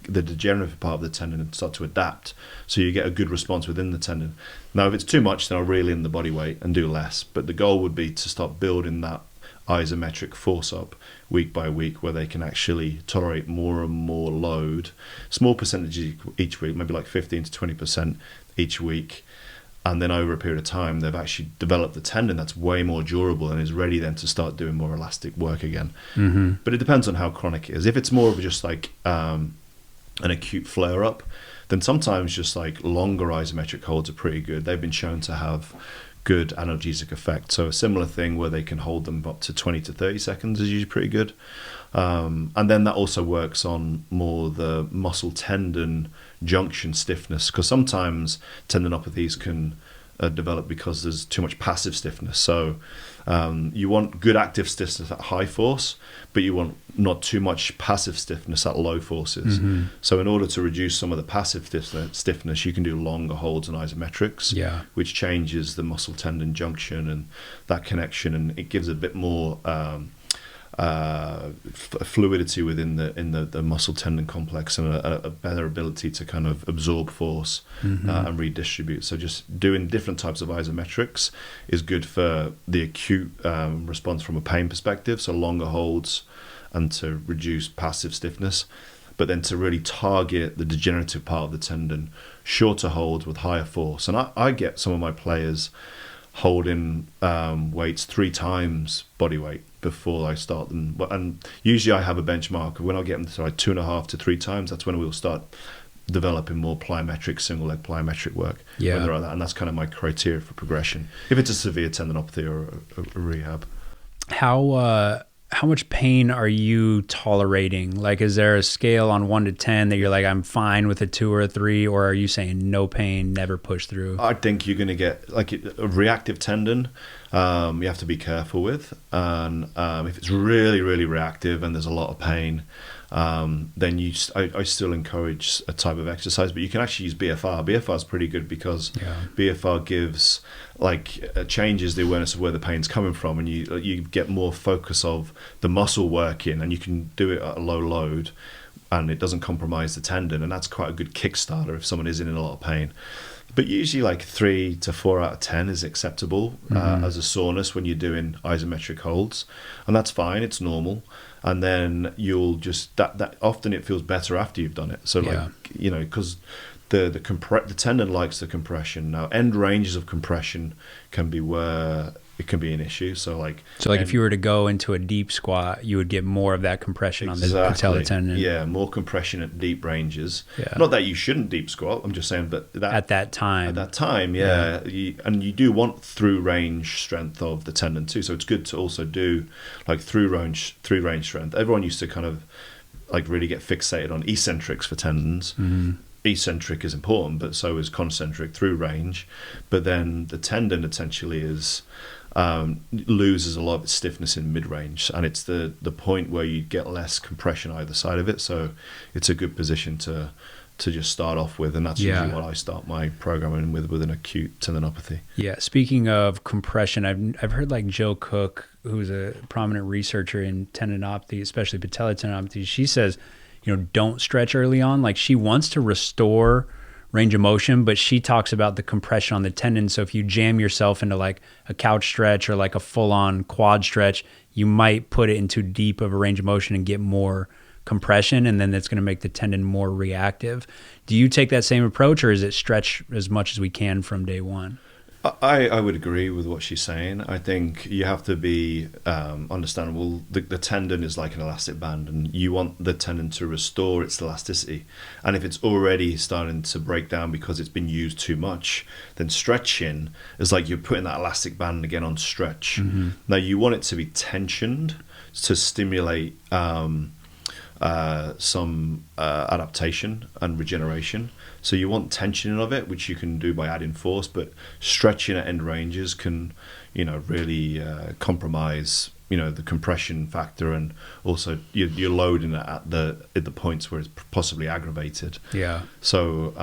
the degenerative part of the tendon start to adapt, so you get a good response within the tendon. Now if it's too much, then I'll reel in the body weight and do less, but the goal would be to start building that isometric force up week by week, where they can actually tolerate more and more load, small percentages each week, maybe like 15 to 20% each week, and then over a period of time they've actually developed the tendon that's way more durable and is ready then to start doing more elastic work again. But it depends on how chronic it is. If it's more of just like an acute flare up, then sometimes just like longer isometric holds are pretty good. They've been shown to have good analgesic effect. So a similar thing where they can hold them up to 20 to 30 seconds is usually pretty good. And then that also works on more the muscle tendon junction stiffness, because sometimes tendinopathies can develop because there's too much passive stiffness. So you want good active stiffness at high force, but you want not too much passive stiffness at low forces. So in order to reduce some of the passive stiffness, you can do longer holds and isometrics, which changes the muscle tendon junction and that connection, and it gives a bit more fluidity within the muscle tendon complex, and a better ability to kind of absorb force and redistribute. So just doing different types of isometrics is good for the acute response from a pain perspective, so longer holds and to reduce passive stiffness, but then to really target the degenerative part of the tendon, shorter holds with higher force. And I get some of my players holding weights 3 times body weight before I start them, and usually I have a benchmark. When I get them to like 2.5 to 3 times, that's when we'll start developing more plyometric, single leg plyometric work. Yeah. When they're like that. And that's kind of my criteria for progression. If it's a severe tendinopathy or a rehab. How much pain are you tolerating? Like, is there a scale on 1 to 10 that you're like, I'm fine with a 2 or a 3, or are you saying no pain, never push through? I think you're going to get like a reactive tendon. You have to be careful with, and if it's really, really reactive and there's a lot of pain, then I still encourage a type of exercise, but you can actually use BFR. BFR is pretty good because BFR gives changes the awareness of where the pain's coming from, and you get more focus of the muscle working, and you can do it at a low load, and it doesn't compromise the tendon, and that's quite a good kickstarter if someone is in a lot of pain. But usually like 3 to 4 out of 10 is acceptable as a soreness when you're doing isometric holds, and that's fine. It's normal. And then you'll just that often it feels better after you've done it. So because the tendon likes the compression. Now end ranges of compression can be where it can be an issue. So if you were to go into a deep squat, you would get more of that compression on the patellar tendon. Yeah, more compression at deep ranges. Yeah. Not that you shouldn't deep squat. I'm just saying that at that time, you do want through range strength of the tendon too. So it's good to also do through range strength. Everyone used to kind of really get fixated on eccentrics for tendons. Mm-hmm. Eccentric is important, but so is concentric through range. But then the tendon essentially is loses a lot of its stiffness in mid-range, and it's the point where you get less compression either side of it. So it's a good position to just start off with, and that's usually what I start my programming with an acute tendinopathy. Yeah. Speaking of compression, I've heard Jill Cook, who's a prominent researcher in tendinopathy, especially patellar tendinopathy. She says, don't stretch early on. She wants to restore range of motion, but she talks about the compression on the tendon. So if you jam yourself into a couch stretch or a full-on quad stretch, you might put it into deep of a range of motion and get more compression, and then that's going to make the tendon more reactive. Do you take that same approach, or is it stretch as much as we can from day one? I would agree with what she's saying. I think you have to be understandable. The tendon is like an elastic band, and you want the tendon to restore its elasticity. And if it's already starting to break down because it's been used too much, then stretching is like you're putting that elastic band again on stretch. Mm-hmm. Now you want it to be tensioned to stimulate some adaptation and regeneration. So you want tensioning of it, which you can do by adding force, but stretching at end ranges can, really compromise, the compression factor, and also you're loading it at the points where it's possibly aggravated. Yeah. So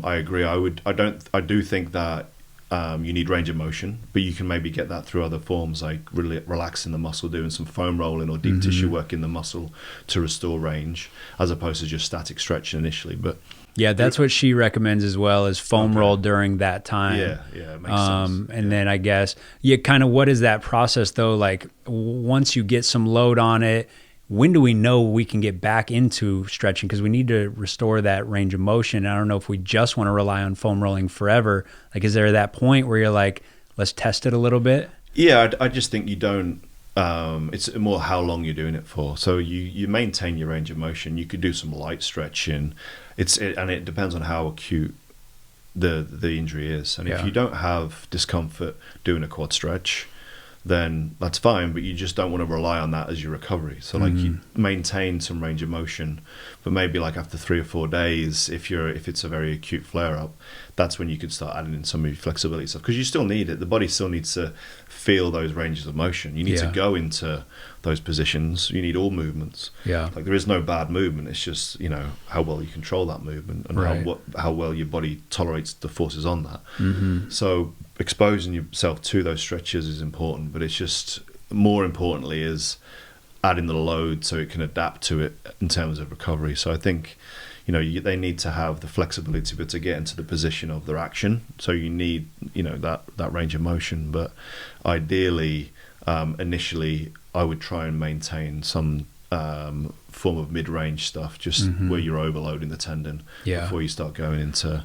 I agree. I do think that you need range of motion, but you can maybe get that through other forms, like really relaxing the muscle, doing some foam rolling or deep tissue work in the muscle to restore range, as opposed to just static stretching initially. But yeah, that's what she recommends as well, is foam roll during that time. Yeah, it makes sense. And then I guess, kind of what is that process though? Once you get some load on it, when do we know we can get back into stretching? Because we need to restore that range of motion. I don't know if we just want to rely on foam rolling forever. Is there that point where you're let's test it a little bit? Yeah, I just think you don't. It's more how long you're doing it for. So you maintain your range of motion. You could do some light stretching. And it depends on how acute the injury is. And if you don't have discomfort doing a quad stretch, then that's fine, but you just don't want to rely on that as your recovery. So you maintain some range of motion, but maybe after 3 or 4 days, if it's a very acute flare up, that's when you could start adding in some of your flexibility stuff, because you still need it. The body still needs to feel those ranges of motion. You need to go into those positions. You need all movements. Yeah. There is no bad movement. It's just, how well you control that movement, and how well your body tolerates the forces on that. Mm-hmm. So exposing yourself to those stretches is important, but it's just more importantly is adding the load so it can adapt to it in terms of recovery. So I think, they need to have the flexibility to get into the position of their action. So you need, that range of motion. But ideally, initially, I would try and maintain some form of mid-range stuff, just where you're overloading the tendon before you start going into,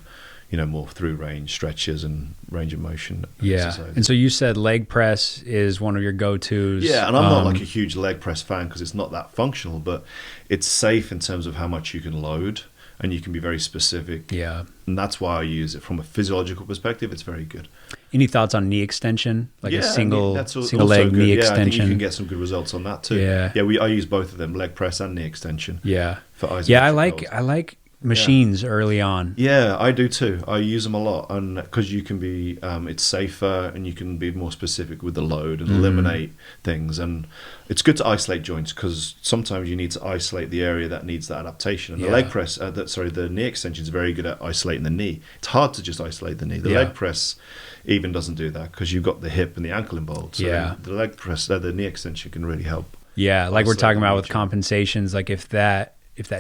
more through range stretches and range of motion exercises. And so you said leg press is one of your go-tos. Yeah, and I'm not a huge leg press fan because it's not that functional, but it's safe in terms of how much you can load. and you can be very specific. Yeah. And that's why I use it from a physiological perspective. It's very good. Any thoughts on knee extension? Like a single that's single leg good. knee I extension? think you can get some good results on that too. Yeah. I use both of them, leg press and knee extension. Yeah. For isometric Yeah, goals. I like machines early on. Yeah, I do too. I use them a lot, and because you can be, it's safer, and you can be more specific with the load and eliminate things. And it's good to isolate joints because sometimes you need to isolate the area that needs that adaptation. And the leg press, the knee extension is very good at isolating the knee. It's hard to just isolate the knee. The leg press even doesn't do that because you've got the hip and the ankle involved. So the leg press, the knee extension can really help. Yeah, like we're talking about with compensations, like if that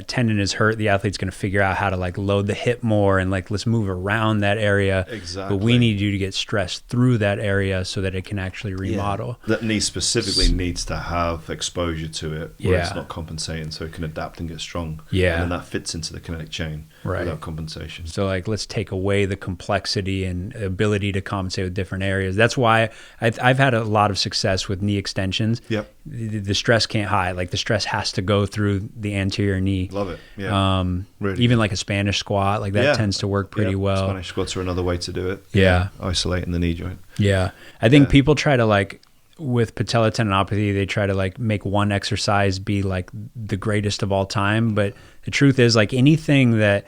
tendon is hurt, the athlete's going to figure out how to like load the hip more and like let's move around that area. Exactly. But we need you to get stressed through that area so that it can actually remodel. That knee specifically needs to have exposure to it where it's not compensating, so it can adapt and get strong. Yeah. And then that fits into the kinetic chain without compensation. So like let's take away the complexity and ability to compensate with different areas. That's why I've had a lot of success with knee extensions. Yep. The stress can't hide. Like the stress has to go through the anterior knee. Love it. Yeah. Really even like a Spanish squat, like that tends to work pretty well. Spanish squats are another way to do it. Yeah. Isolating the knee joint. Yeah. I think people try to like, with patella tendinopathy, they try to like make one exercise be like the greatest of all time. But the truth is like anything that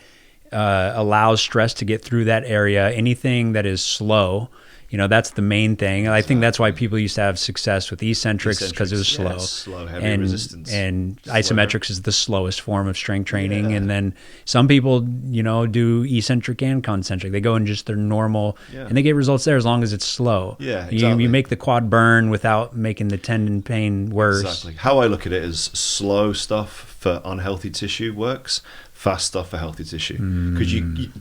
allows stress to get through that area, anything that is slow, that's the main thing. And I think that's why people used to have success with eccentrics because it was slow. Slow, heavy resistance. And isometrics is the slowest form of strength training. And then some people, do eccentric and concentric. They go in just their normal and they get results there as long as it's slow. Yeah, exactly. You make the quad burn without making the tendon pain worse. Exactly. How I look at it is slow stuff for unhealthy tissue works. Fast stuff for healthy tissue, because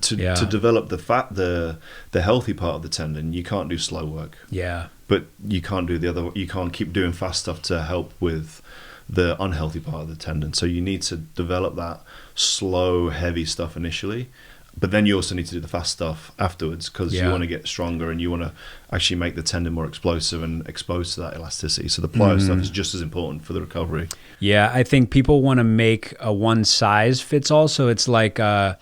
to develop the healthy part of the tendon, you can't do slow work. Yeah, but you can't do the other. You can't keep doing fast stuff to help with the unhealthy part of the tendon. So you need to develop that slow, heavy stuff initially, but then you also need to do the fast stuff afterwards because you want to get stronger and you want to actually make the tendon more explosive and exposed to that elasticity. So the plyo stuff is just as important for the recovery. Yeah, I think people want to make a one size fits all. So it's like the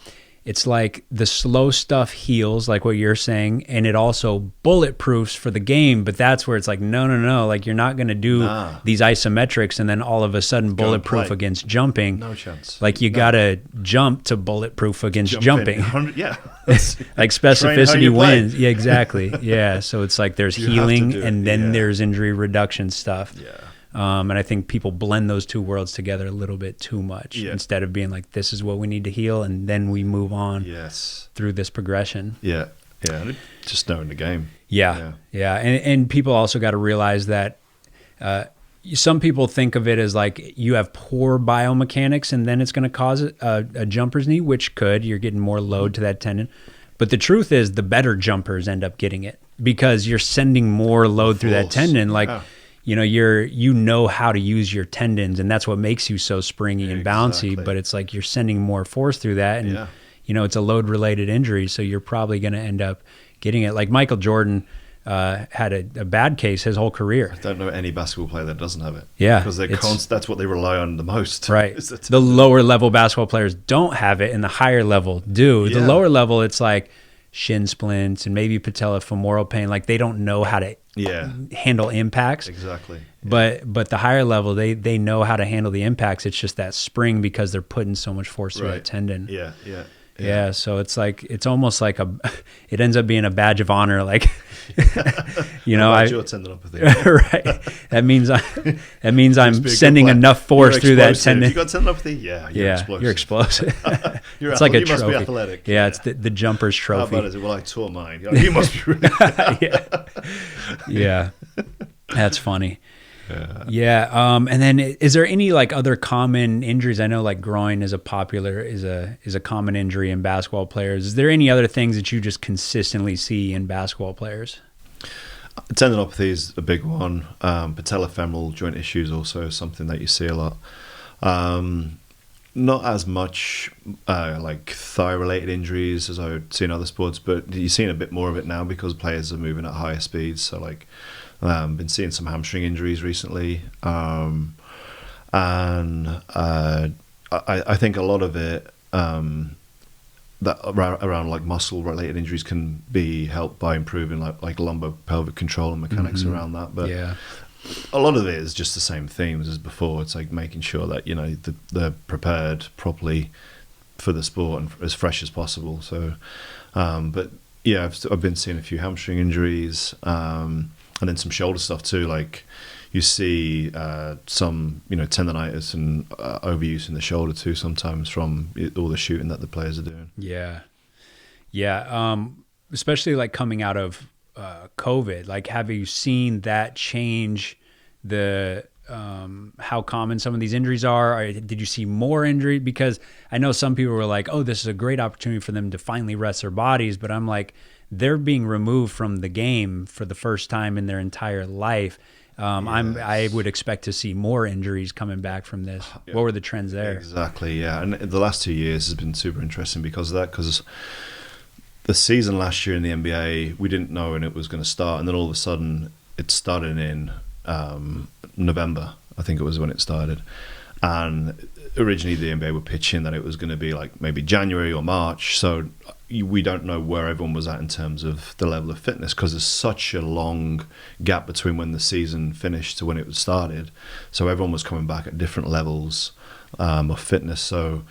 slow stuff heals, like what you're saying, and it also bulletproofs for the game. But that's where it's like, no. Like you're not going to do these isometrics and then all of a sudden bulletproof against jumping. No chance. Like you got to jump to bulletproof against jumping. Yeah. Like specificity wins. Yeah, exactly. Yeah. So it's like there's healing and then there's injury reduction stuff. Yeah. And I think people blend those two worlds together a little bit too much instead of being like, this is what we need to heal, and then we move on through this progression. Yeah, just knowing the game. Yeah. And people also got to realize that some people think of it as like you have poor biomechanics and then it's going to cause a jumper's knee, which could. You're getting more load to that tendon. But the truth is the better jumpers end up getting it because you're sending more load through that tendon. Like, you know how to use your tendons, and that's what makes you so springy and bouncy. But it's like you're sending more force through that, and it's a load-related injury, so you're probably going to end up getting it. Like Michael Jordan had a bad case his whole career. I don't know any basketball player that doesn't have it. Yeah, because that's what they rely on the most. Right. The lower level basketball players don't have it, and the higher level do. The lower level, it's like shin splints and maybe patellofemoral pain. Like they don't know how to handle impacts. Exactly. But the higher level, they know how to handle the impacts. It's just that spring because they're putting so much force through that tendon. Yeah. So it's almost like it ends up being a badge of honor. Like, your tendinopathy. Right. That means I'm sending enough force through that tendon. You got tendinopathy? Yeah. You're explosive. It's like a you trophy. Must be athletic. Yeah. It's the jumper's trophy. How about it? Well, I tore mine. You must be really Yeah. That's funny. Yeah. And then is there any like other common injuries? I know like groin is a common injury in basketball players. Is there any other things that you just consistently see in basketball players? Tendinopathy is a big one. Patellofemoral joint issues also something that you see a lot. Not as much like thigh-related injuries as I would see in other sports, but you're seeing a bit more of it now because players are moving at higher speeds. So like been seeing some hamstring injuries recently. And I think a lot of it that around like muscle related injuries can be helped by improving like lumbar pelvic control and mechanics around that. But a lot of it is just the same themes as before. It's like making sure that, you know, they're prepared properly for the sport and as fresh as possible. So, but yeah, I've been seeing a few hamstring injuries, and then some shoulder stuff too. Like you see some, you know, tendonitis and overuse in the shoulder too sometimes from all the shooting that the players are doing. Yeah. Especially like coming out of COVID, like have you seen that change the how common some of these injuries are? Or did you see more injury? Because I know some people were like, oh, this is a great opportunity for them to finally rest their bodies. But I'm like, they're being removed from the game for the first time in their entire life. I would expect to see more injuries coming back from this. Yeah. What were the trends there? Exactly, yeah. And the last 2 years has been super interesting because of that, because the season last year in the NBA, we didn't know when it was going to start. And then all of a sudden, it started in November, I think it was when it started. And originally the NBA were pitching that it was going to be like maybe January or March. So we don't know where everyone was at in terms of the level of fitness, because there's such a long gap between when the season finished to when it was started. So everyone was coming back at different levels of fitness. So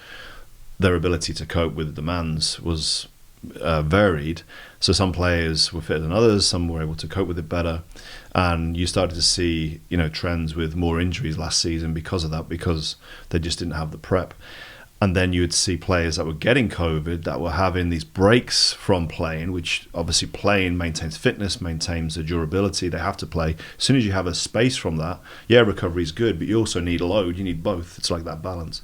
their ability to cope with the demands was varied. So some players were fitter than others, some were able to cope with it better, and you started to see, you know, trends with more injuries last season because of that, because they just didn't have the prep. And then you would see players that were getting COVID that were having these breaks from playing, which obviously playing maintains fitness, maintains the durability. They have to play. As soon as you have a space from that, yeah, recovery is good, but you also need a load. You need both. It's like that balance.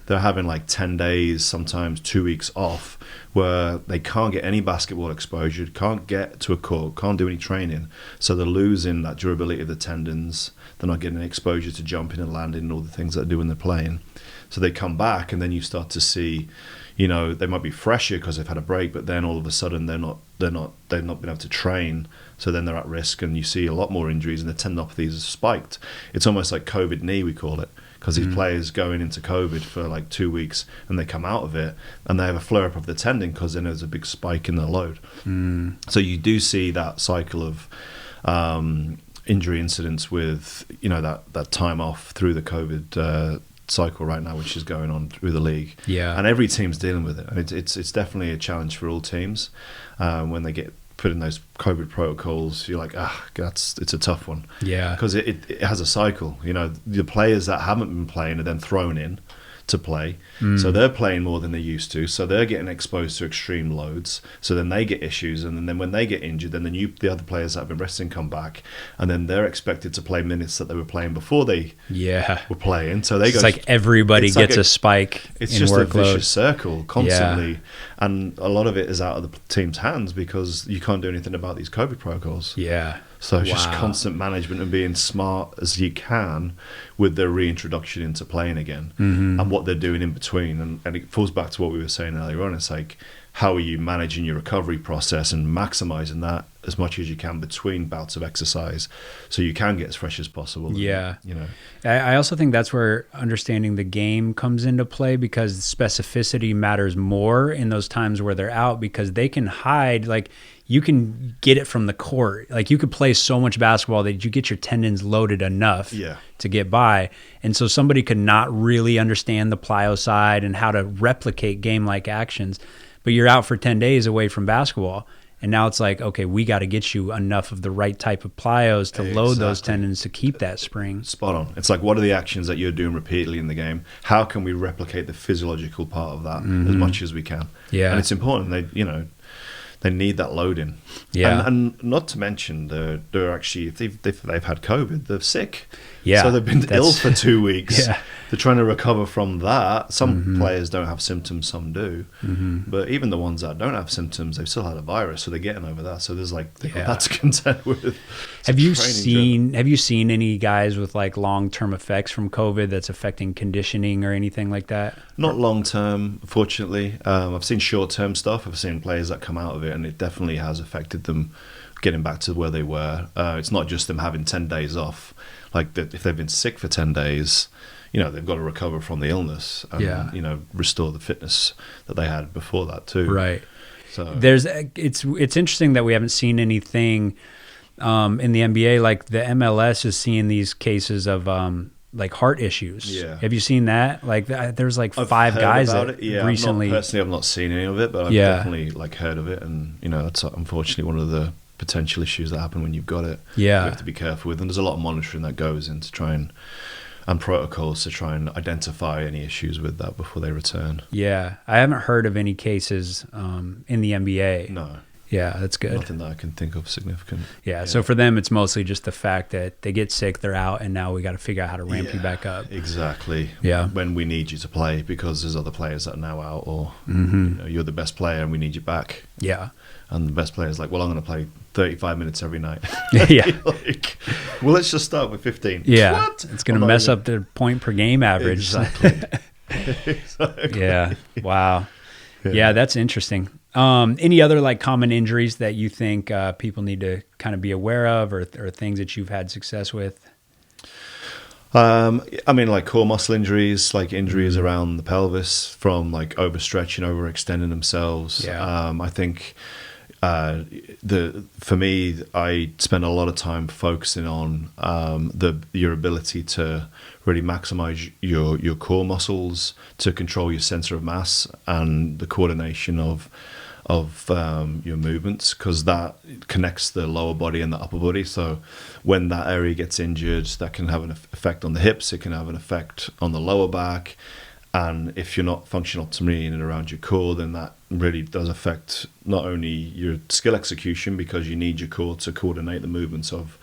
They're having like 10 days, sometimes 2 weeks off, where they can't get any basketball exposure, can't get to a court, can't do any training. So they're losing that durability of the tendons. They're not getting any exposure to jumping and landing and all the things that they do when they're playing. So they come back, and then you start to see, you know, they might be fresher because they've had a break, but then all of a sudden they've not been able to train. So then they're at risk, and you see a lot more injuries, and the tendinopathies have spiked. It's almost like COVID knee, we call it, because these players going into COVID for like 2 weeks, and they come out of it and they have a flare up of the tendon because then there's a big spike in their load. So you do see that cycle of injury incidents with, you know, that time off through the COVID cycle right now, which is going on through the league. Yeah. And every team's dealing with it. And it's definitely a challenge for all teams. When they get put in those COVID protocols, you're like, it's a tough one. Yeah. Because it has a cycle. You know, the players that haven't been playing are then thrown in to play. So they're playing more than they used to. So they're getting exposed to extreme loads. So then they get issues. And then when they get injured, then the other players that have been resting come back. And then they're expected to play minutes that they were playing before they were playing. So it's like everybody gets a spike. It's in just workload. A vicious circle constantly. Yeah. And a lot of it is out of the team's hands because you can't do anything about these COVID protocols. Yeah. So it's just constant management and being smart as you can with their reintroduction into playing again and what they're doing in between. And it falls back to what we were saying earlier on. It's like, how are you managing your recovery process and maximizing that as much as you can between bouts of exercise so you can get as fresh as possible? Yeah. And, you know, I also think that's where understanding the game comes into play, because specificity matters more in those times where they're out, because they can hide, like, you can get it from the court. Like, you could play so much basketball that you get your tendons loaded enough to get by. And so somebody could not really understand the plyo side and how to replicate game-like actions, but you're out for 10 days away from basketball. And now it's like, okay, we got to get you enough of the right type of plyos to load those tendons to keep that spring. Spot on. It's like, what are the actions that you're doing repeatedly in the game? How can we replicate the physiological part of that as much as we can? Yeah. And it's important. They need that loading. Yeah. And not to mention, they're actually, if they've had COVID, they're sick. Yeah. So they've been ill for 2 weeks. Yeah. They're trying to recover from that. Some players don't have symptoms, some do. But even the ones that don't have symptoms, they've still had a virus, so they're getting over that. So there's like, they've got that to contend with. Have you seen any guys with like long-term effects from COVID that's affecting conditioning or anything like that? Not long-term, fortunately. I've seen short-term stuff. I've seen players that come out of it, and it definitely has affected them getting back to where they were. It's not just them having 10 days off. Like, if they've been sick for 10 days, they've got to recover from the illness and, restore the fitness that they had before that too. Right. So it's interesting that we haven't seen anything in the NBA. Like the MLS is seeing these cases of like heart issues. Yeah. Have you seen that? Like there's like I've 5 heard guys about that it. Yeah, recently. I've not seen any of it, but I've definitely like heard of it, and that's unfortunately one of the potential issues that happen when you've got it. Yeah. You have to be careful with, and there's a lot of monitoring that goes in to try and protocols to try and identify any issues with that before they return. Yeah, I haven't heard of any cases in the NBA. No. Yeah, that's good. Nothing that I can think of significant. Yeah, so for them, it's mostly just the fact that they get sick, they're out, and now we got to figure out how to ramp you back up. Exactly. Yeah. When we need you to play because there's other players that are now out, or you're the best player and we need you back. Yeah. And the best player is like, well, I'm going to play 35 minutes every night. Yeah. Like, well, let's just start with 15. Yeah. What? It's going to mess up their point per game average. Exactly. Exactly. Yeah. Wow. Yeah, that's interesting. Any other like common injuries that you think people need to kind of be aware of, or things that you've had success with? I mean, like core muscle injuries, like injuries around the pelvis from like overstretching, overextending themselves. Yeah. I think for me, I spend a lot of time focusing on your ability to really maximize your core muscles to control your center of mass and the coordination of your movements, because that connects the lower body and the upper body. So when that area gets injured, that can have an effect on the hips, it can have an effect on the lower back, and if you're not functioning optimally in and around your core, then that really does affect not only your skill execution, because you need your core to coordinate the movements of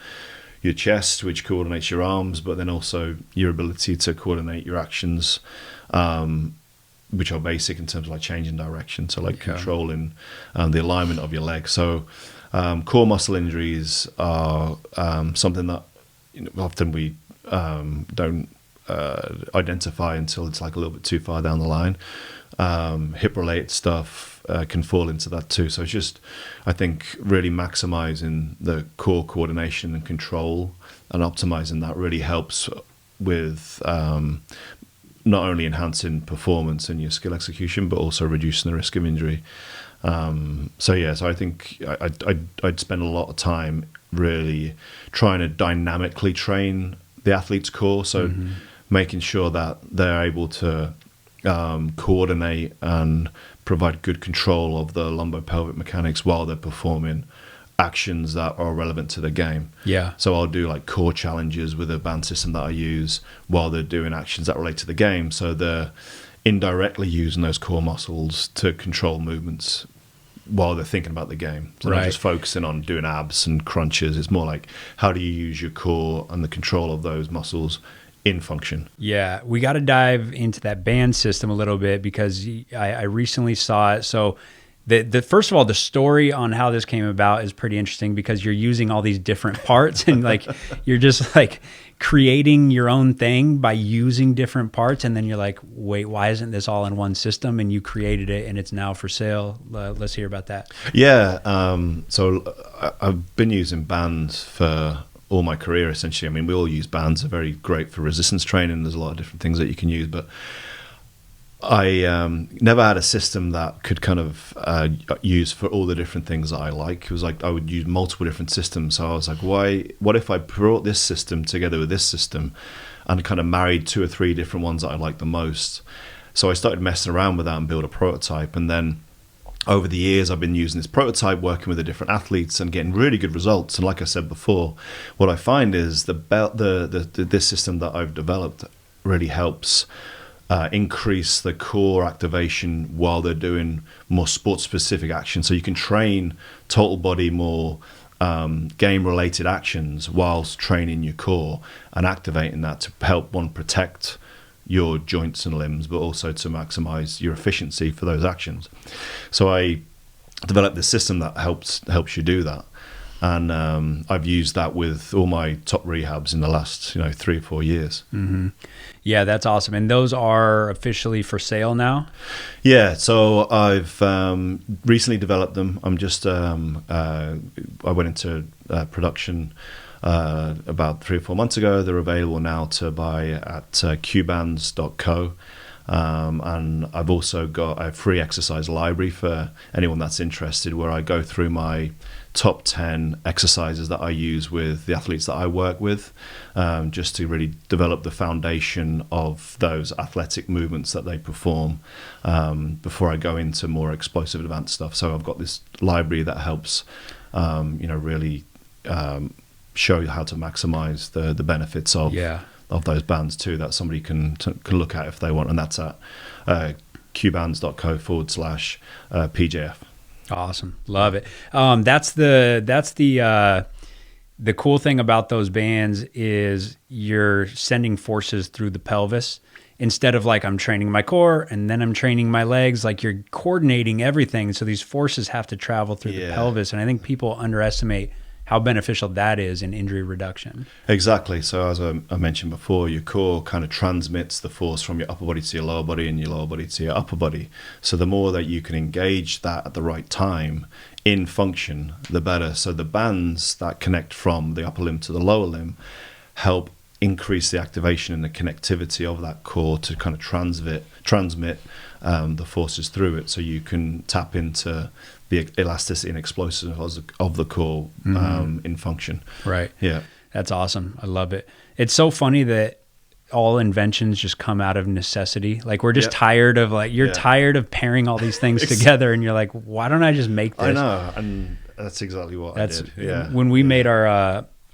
your chest, which coordinates your arms, but then also your ability to coordinate your actions, which are basic in terms of like changing direction, so like controlling the alignment of your legs. So core muscle injuries are something that often we don't identify until it's like a little bit too far down the line. Hip related stuff can fall into that too. So it's just, I think, really maximizing the core coordination and control and optimizing that really helps with not only enhancing performance and your skill execution, but also reducing the risk of injury. So I think I'd spend a lot of time really trying to dynamically train the athlete's core. So making sure that they're able to coordinate and provide good control of the lumbopelvic mechanics while they're performing actions that are relevant to the game. Yeah. So I'll do like core challenges with a band system that I use while they're doing actions that relate to the game. So they're indirectly using those core muscles to control movements while they're thinking about the game. So not just focusing on doing abs and crunches. It's more like, how do you use your core and the control of those muscles in function? Yeah, we got to dive into that band system a little bit, because I recently saw it. So the first of all, the story on how this came about is pretty interesting, because you're using all these different parts and like you're just like creating your own thing by using different parts, and then you're like, wait, why isn't this all in one system? And you created it and it's now for sale. Let's hear about that. Yeah, so I've been using bands for all my career, essentially. I mean, we all use bands. They're very great for resistance training. There's a lot of different things that you can use, but I never had a system that could kind of use for all the different things that I like. It was like I would use multiple different systems. So I was like, what if I brought this system together with this system and kind of married 2 or 3 different ones that I like the most? So I started messing around with that and build a prototype. And then over the years, I've been using this prototype, working with the different athletes and getting really good results. And like I said before, what I find is this system that I've developed really helps increase the core activation while they're doing more sport-specific actions. So you can train total body, more game-related actions whilst training your core and activating that to help, one, protect your joints and limbs, but also to maximize your efficiency for those actions. So I developed this system that helps you do that. And I've used that with all my top rehabs in the last 3 or 4 years. Mm-hmm. Yeah, that's awesome. And those are officially for sale now? Yeah, so I've recently developed them. I'm just I went into production about 3 or 4 months ago. They're available now to buy at qbands.co. And I've also got a free exercise library for anyone that's interested, where I go through my top 10 exercises that I use with the athletes that I work with, just to really develop the foundation of those athletic movements that they perform before I go into more explosive advanced stuff. So I've got this library that helps really show you how to maximize the benefits of those bands too, that somebody can look at if they want, and that's at qbands.co/PJF. Awesome. Love it. That's the cool thing about those bands is you're sending forces through the pelvis instead of like I'm training my core and then I'm training my legs. Like you're coordinating everything. So these forces have to travel through the pelvis. And I think people underestimate how beneficial that is in injury reduction. Exactly. So as I mentioned before, your core kind of transmits the force from your upper body to your lower body and your lower body to your upper body. So the more that you can engage that at the right time in function, the better. So the bands that connect from the upper limb to the lower limb help increase the activation and the connectivity of that core to kind of transmit the forces through it, so you can tap into the elasticity and explosiveness of the core in function. Right. Yeah. That's awesome. I love it. It's so funny that all inventions just come out of necessity. Like we're just tired of you're tired of pairing all these things together, and you're like, why don't I just make this? I know, and that's exactly what I did. Yeah. When we made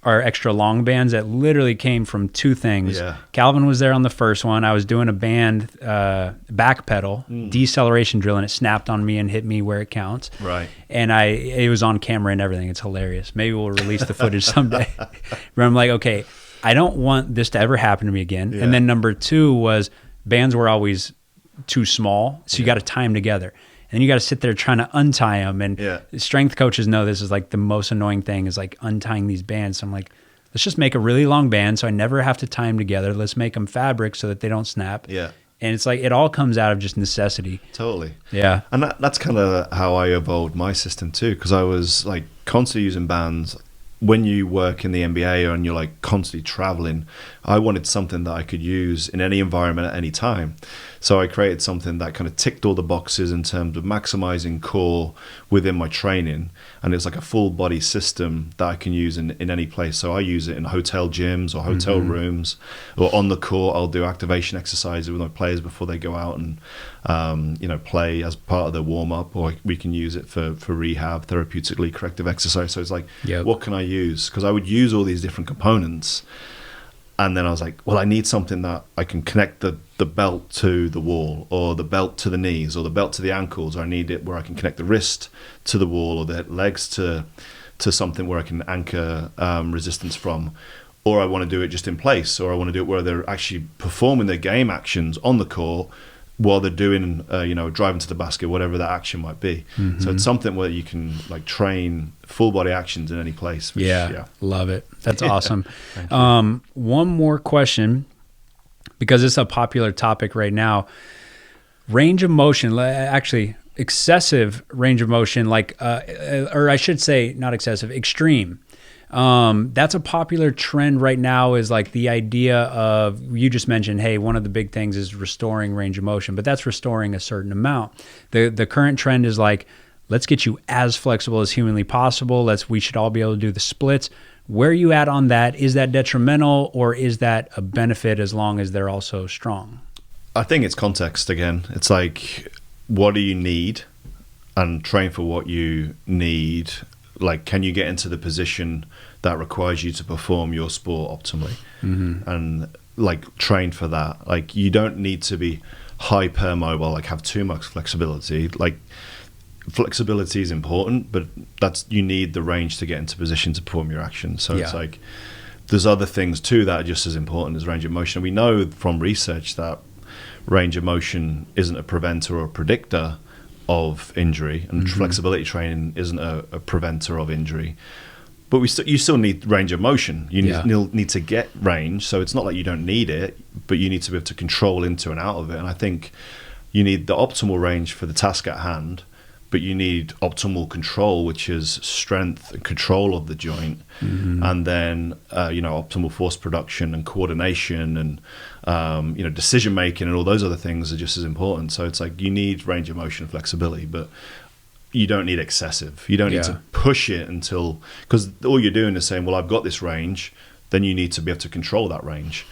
our extra long bands, that literally came from two things. Yeah. Calvin was there on the first one. I was doing a band back pedal deceleration drill, and it snapped on me and hit me where it counts. Right. And it was on camera and everything. It's hilarious. Maybe we'll release the footage someday. But I'm like, okay, I don't want this to ever happen to me again. Yeah. And then number two was bands were always too small, so you got to tie them together. And you got to sit there trying to untie them. And strength coaches know this is like the most annoying thing, is like untying these bands. So I'm like, let's just make a really long band so I never have to tie them together. Let's make them fabric so that they don't snap. Yeah. And it's like, it all comes out of just necessity. Totally. Yeah. And that's kind of how I evolved my system too, because I was like constantly using bands. When you work in the NBA and you're like constantly traveling, I wanted something that I could use in any environment at any time. So I created something that kind of ticked all the boxes in terms of maximizing core within my training. And it's like a full body system that I can use in any place. So I use it in hotel gyms or hotel rooms, or on the court. I'll do activation exercises with my players before they go out and play as part of their warm up, or we can use it for rehab, therapeutically corrective exercise. So it's like, what can I use? Because I would use all these different components. And then I was like, well, I need something that I can connect the belt to the wall, or the belt to the knees, or the belt to the ankles. Or I need it where I can connect the wrist to the wall, or the legs to something where I can anchor resistance from. Or I want to do it just in place, or I want to do it where they're actually performing their game actions on the court while they're doing, driving to the basket, whatever that action might be. So it's something where you can like train full body actions in any place. Which, love it. That's awesome. One more question, because it's a popular topic right now. Range of motion, actually excessive range of motion, or I should say not excessive, extreme. That's a popular trend right now, is like the idea of, you just mentioned, hey, one of the big things is restoring range of motion, but that's restoring a certain amount. The current trend is like, let's get you as flexible as humanly possible. We should all be able to do the splits. Where are you at on that? Is that detrimental, or is that a benefit as long as they're also strong? I think it's context again. It's like, what do you need, and train for what you need. Like, can you get into the position that requires you to perform your sport optimally? And like train for that. Like, you don't need to be hypermobile, like have too much flexibility. Like, flexibility is important, but you need the range to get into position to perform your action. So it's like, there's other things too that are just as important as range of motion. We know from research that range of motion isn't a preventer or a predictor of injury, and flexibility training isn't a preventer of injury. but you still need range of motion. You Yeah. need to get range. So it's not like you don't need it, but you need to be able to control into and out of it. And I think you need the optimal range for the task at hand, but you need optimal control, which is strength and control of the joint, and then optimal force production and coordination and decision making and all those other things are just as important. So it's like you need range of motion and flexibility, but you don't need excessive. You don't need to push it until, because all you're doing is saying, well, I've got this range. Then you need to be able to control that range.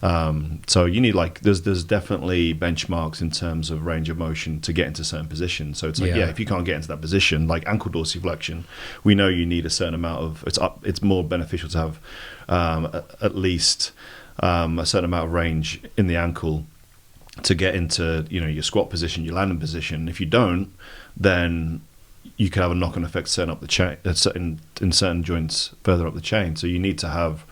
So you need there's definitely benchmarks in terms of range of motion to get into certain positions. So it's like, if you can't get into that position, like ankle dorsiflexion, we know you need a certain amount of, it's more beneficial to have at least a certain amount of range in the ankle to get into, your squat position, your landing position. If you don't, then you can have a knock-on effect set up the chain in certain joints further up the chain. So you need to have,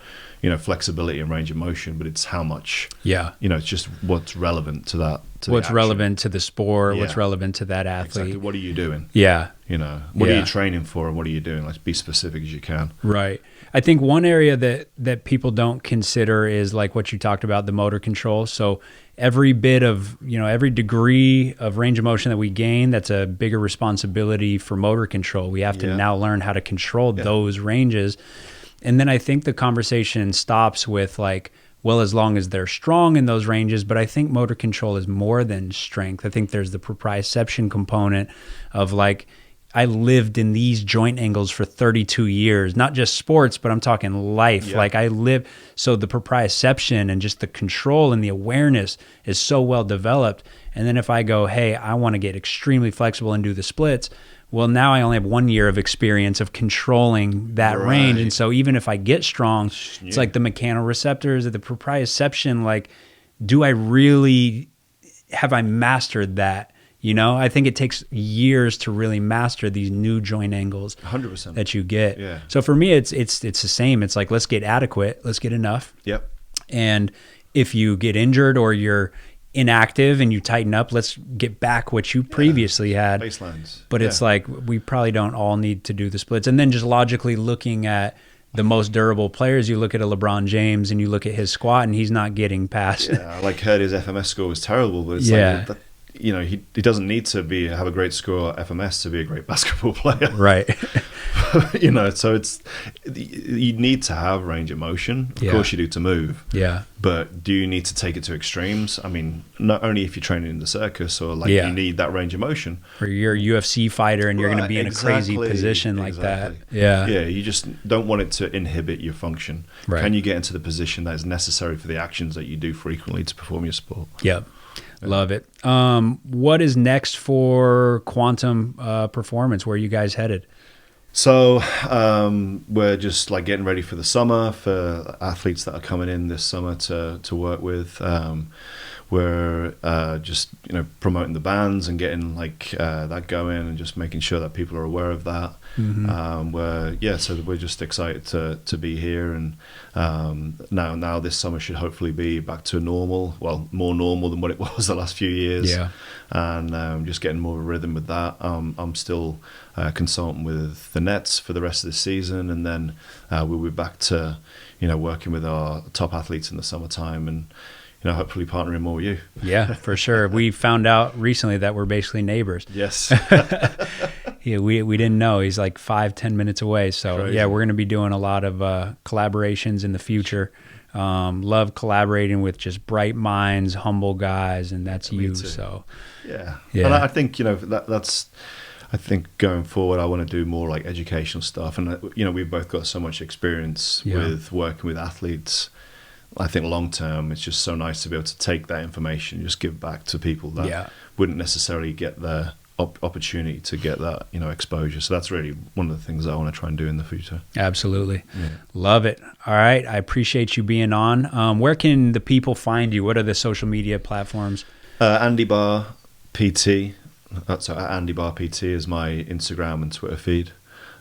flexibility and range of motion, but it's how much. Yeah. It's just what's relevant to that. What's relevant to the sport? What's relevant to that athlete? Exactly. What are you doing? Yeah. What are you training for, and what are you doing? Let's be specific as you can. Right. I think one area that people don't consider is like what you talked about, the motor control. So every bit of, every degree of range of motion that we gain, that's a bigger responsibility for motor control. We have to now learn how to control those ranges. And then I think the conversation stops with like, well, as long as they're strong in those ranges. But I think motor control is more than strength. I think there's the proprioception component of like, I lived in these joint angles for 32 years, not just sports, but I'm talking life. Yeah. Like I live, so the proprioception and just the control and the awareness is so well developed. And then if I go, hey, I want to get extremely flexible and do the splits, well, now I only have 1 year of experience of controlling that range. And so even if I get strong, it's like the mechanoreceptors or the proprioception, like, have I mastered that? I think it takes years to really master these new joint angles 100% that you get. Yeah. So for me, it's the same. It's like, let's get adequate. Let's get enough. Yep. And if you get injured or you're inactive and you tighten up, let's get back what you previously had. Baselines. But it's like, we probably don't all need to do the splits. And then just logically looking at the most durable players, you look at a LeBron James and you look at his squat and he's not getting past. Yeah, I heard his FMS score was terrible, but it's like, he doesn't need to have a great score at FMS to be a great basketball player. Right. So you need to have range of motion. Of course you do to move. Yeah. But do you need to take it to extremes? I mean, not only if you're training in the circus or you need that range of motion. Or you're a UFC fighter and you're going to be in a crazy position like that. Yeah. Yeah. You just don't want it to inhibit your function. Right. Can you get into the position that is necessary for the actions that you do frequently to perform your sport? Yep. Love it. What is next for Quantum Performance? Where are you guys headed? So we're just getting ready for the summer for athletes that are coming in this summer to work with. We're just promoting the bands and getting that going and just making sure that people are aware of that. Mm-hmm. So we're just excited to be here, and now this summer should hopefully be back to normal. Well, more normal than what it was the last few years. Yeah, and just getting more of a rhythm with that. I'm still consulting with the Nets for the rest of the season, and then we'll be back to working with our top athletes in the summertime and. Hopefully partnering more with you. Yeah, for sure. We found out recently that we're basically neighbors. Yes. Yeah, we didn't know. He's 5-10 minutes away. So crazy. Yeah, we're going to be doing a lot of collaborations in the future. Love collaborating with just bright minds, humble guys, and that's you. So yeah. And I think that's. I think going forward, I want to do more educational stuff, and we've both got so much experience with working with athletes. I think long term, it's just so nice to be able to take that information and just give back to people that wouldn't necessarily get the opportunity to get that exposure. So that's really one of the things I want to try and do in the future. Absolutely. Love it. All right. I appreciate you being on. Where can the people find you? What are the social media platforms? Andy Barr PT. So Andy Barr PT is my Instagram and Twitter feed.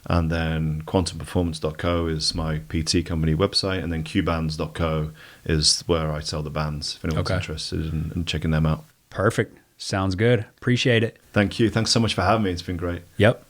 And then quantumperformance.co is my PT company website, and then qbands.co is where I sell the bands if anyone's interested in checking them out. Perfect. Sounds good. Appreciate it. Thank you. Thanks so much for having me. It's been great. Yep.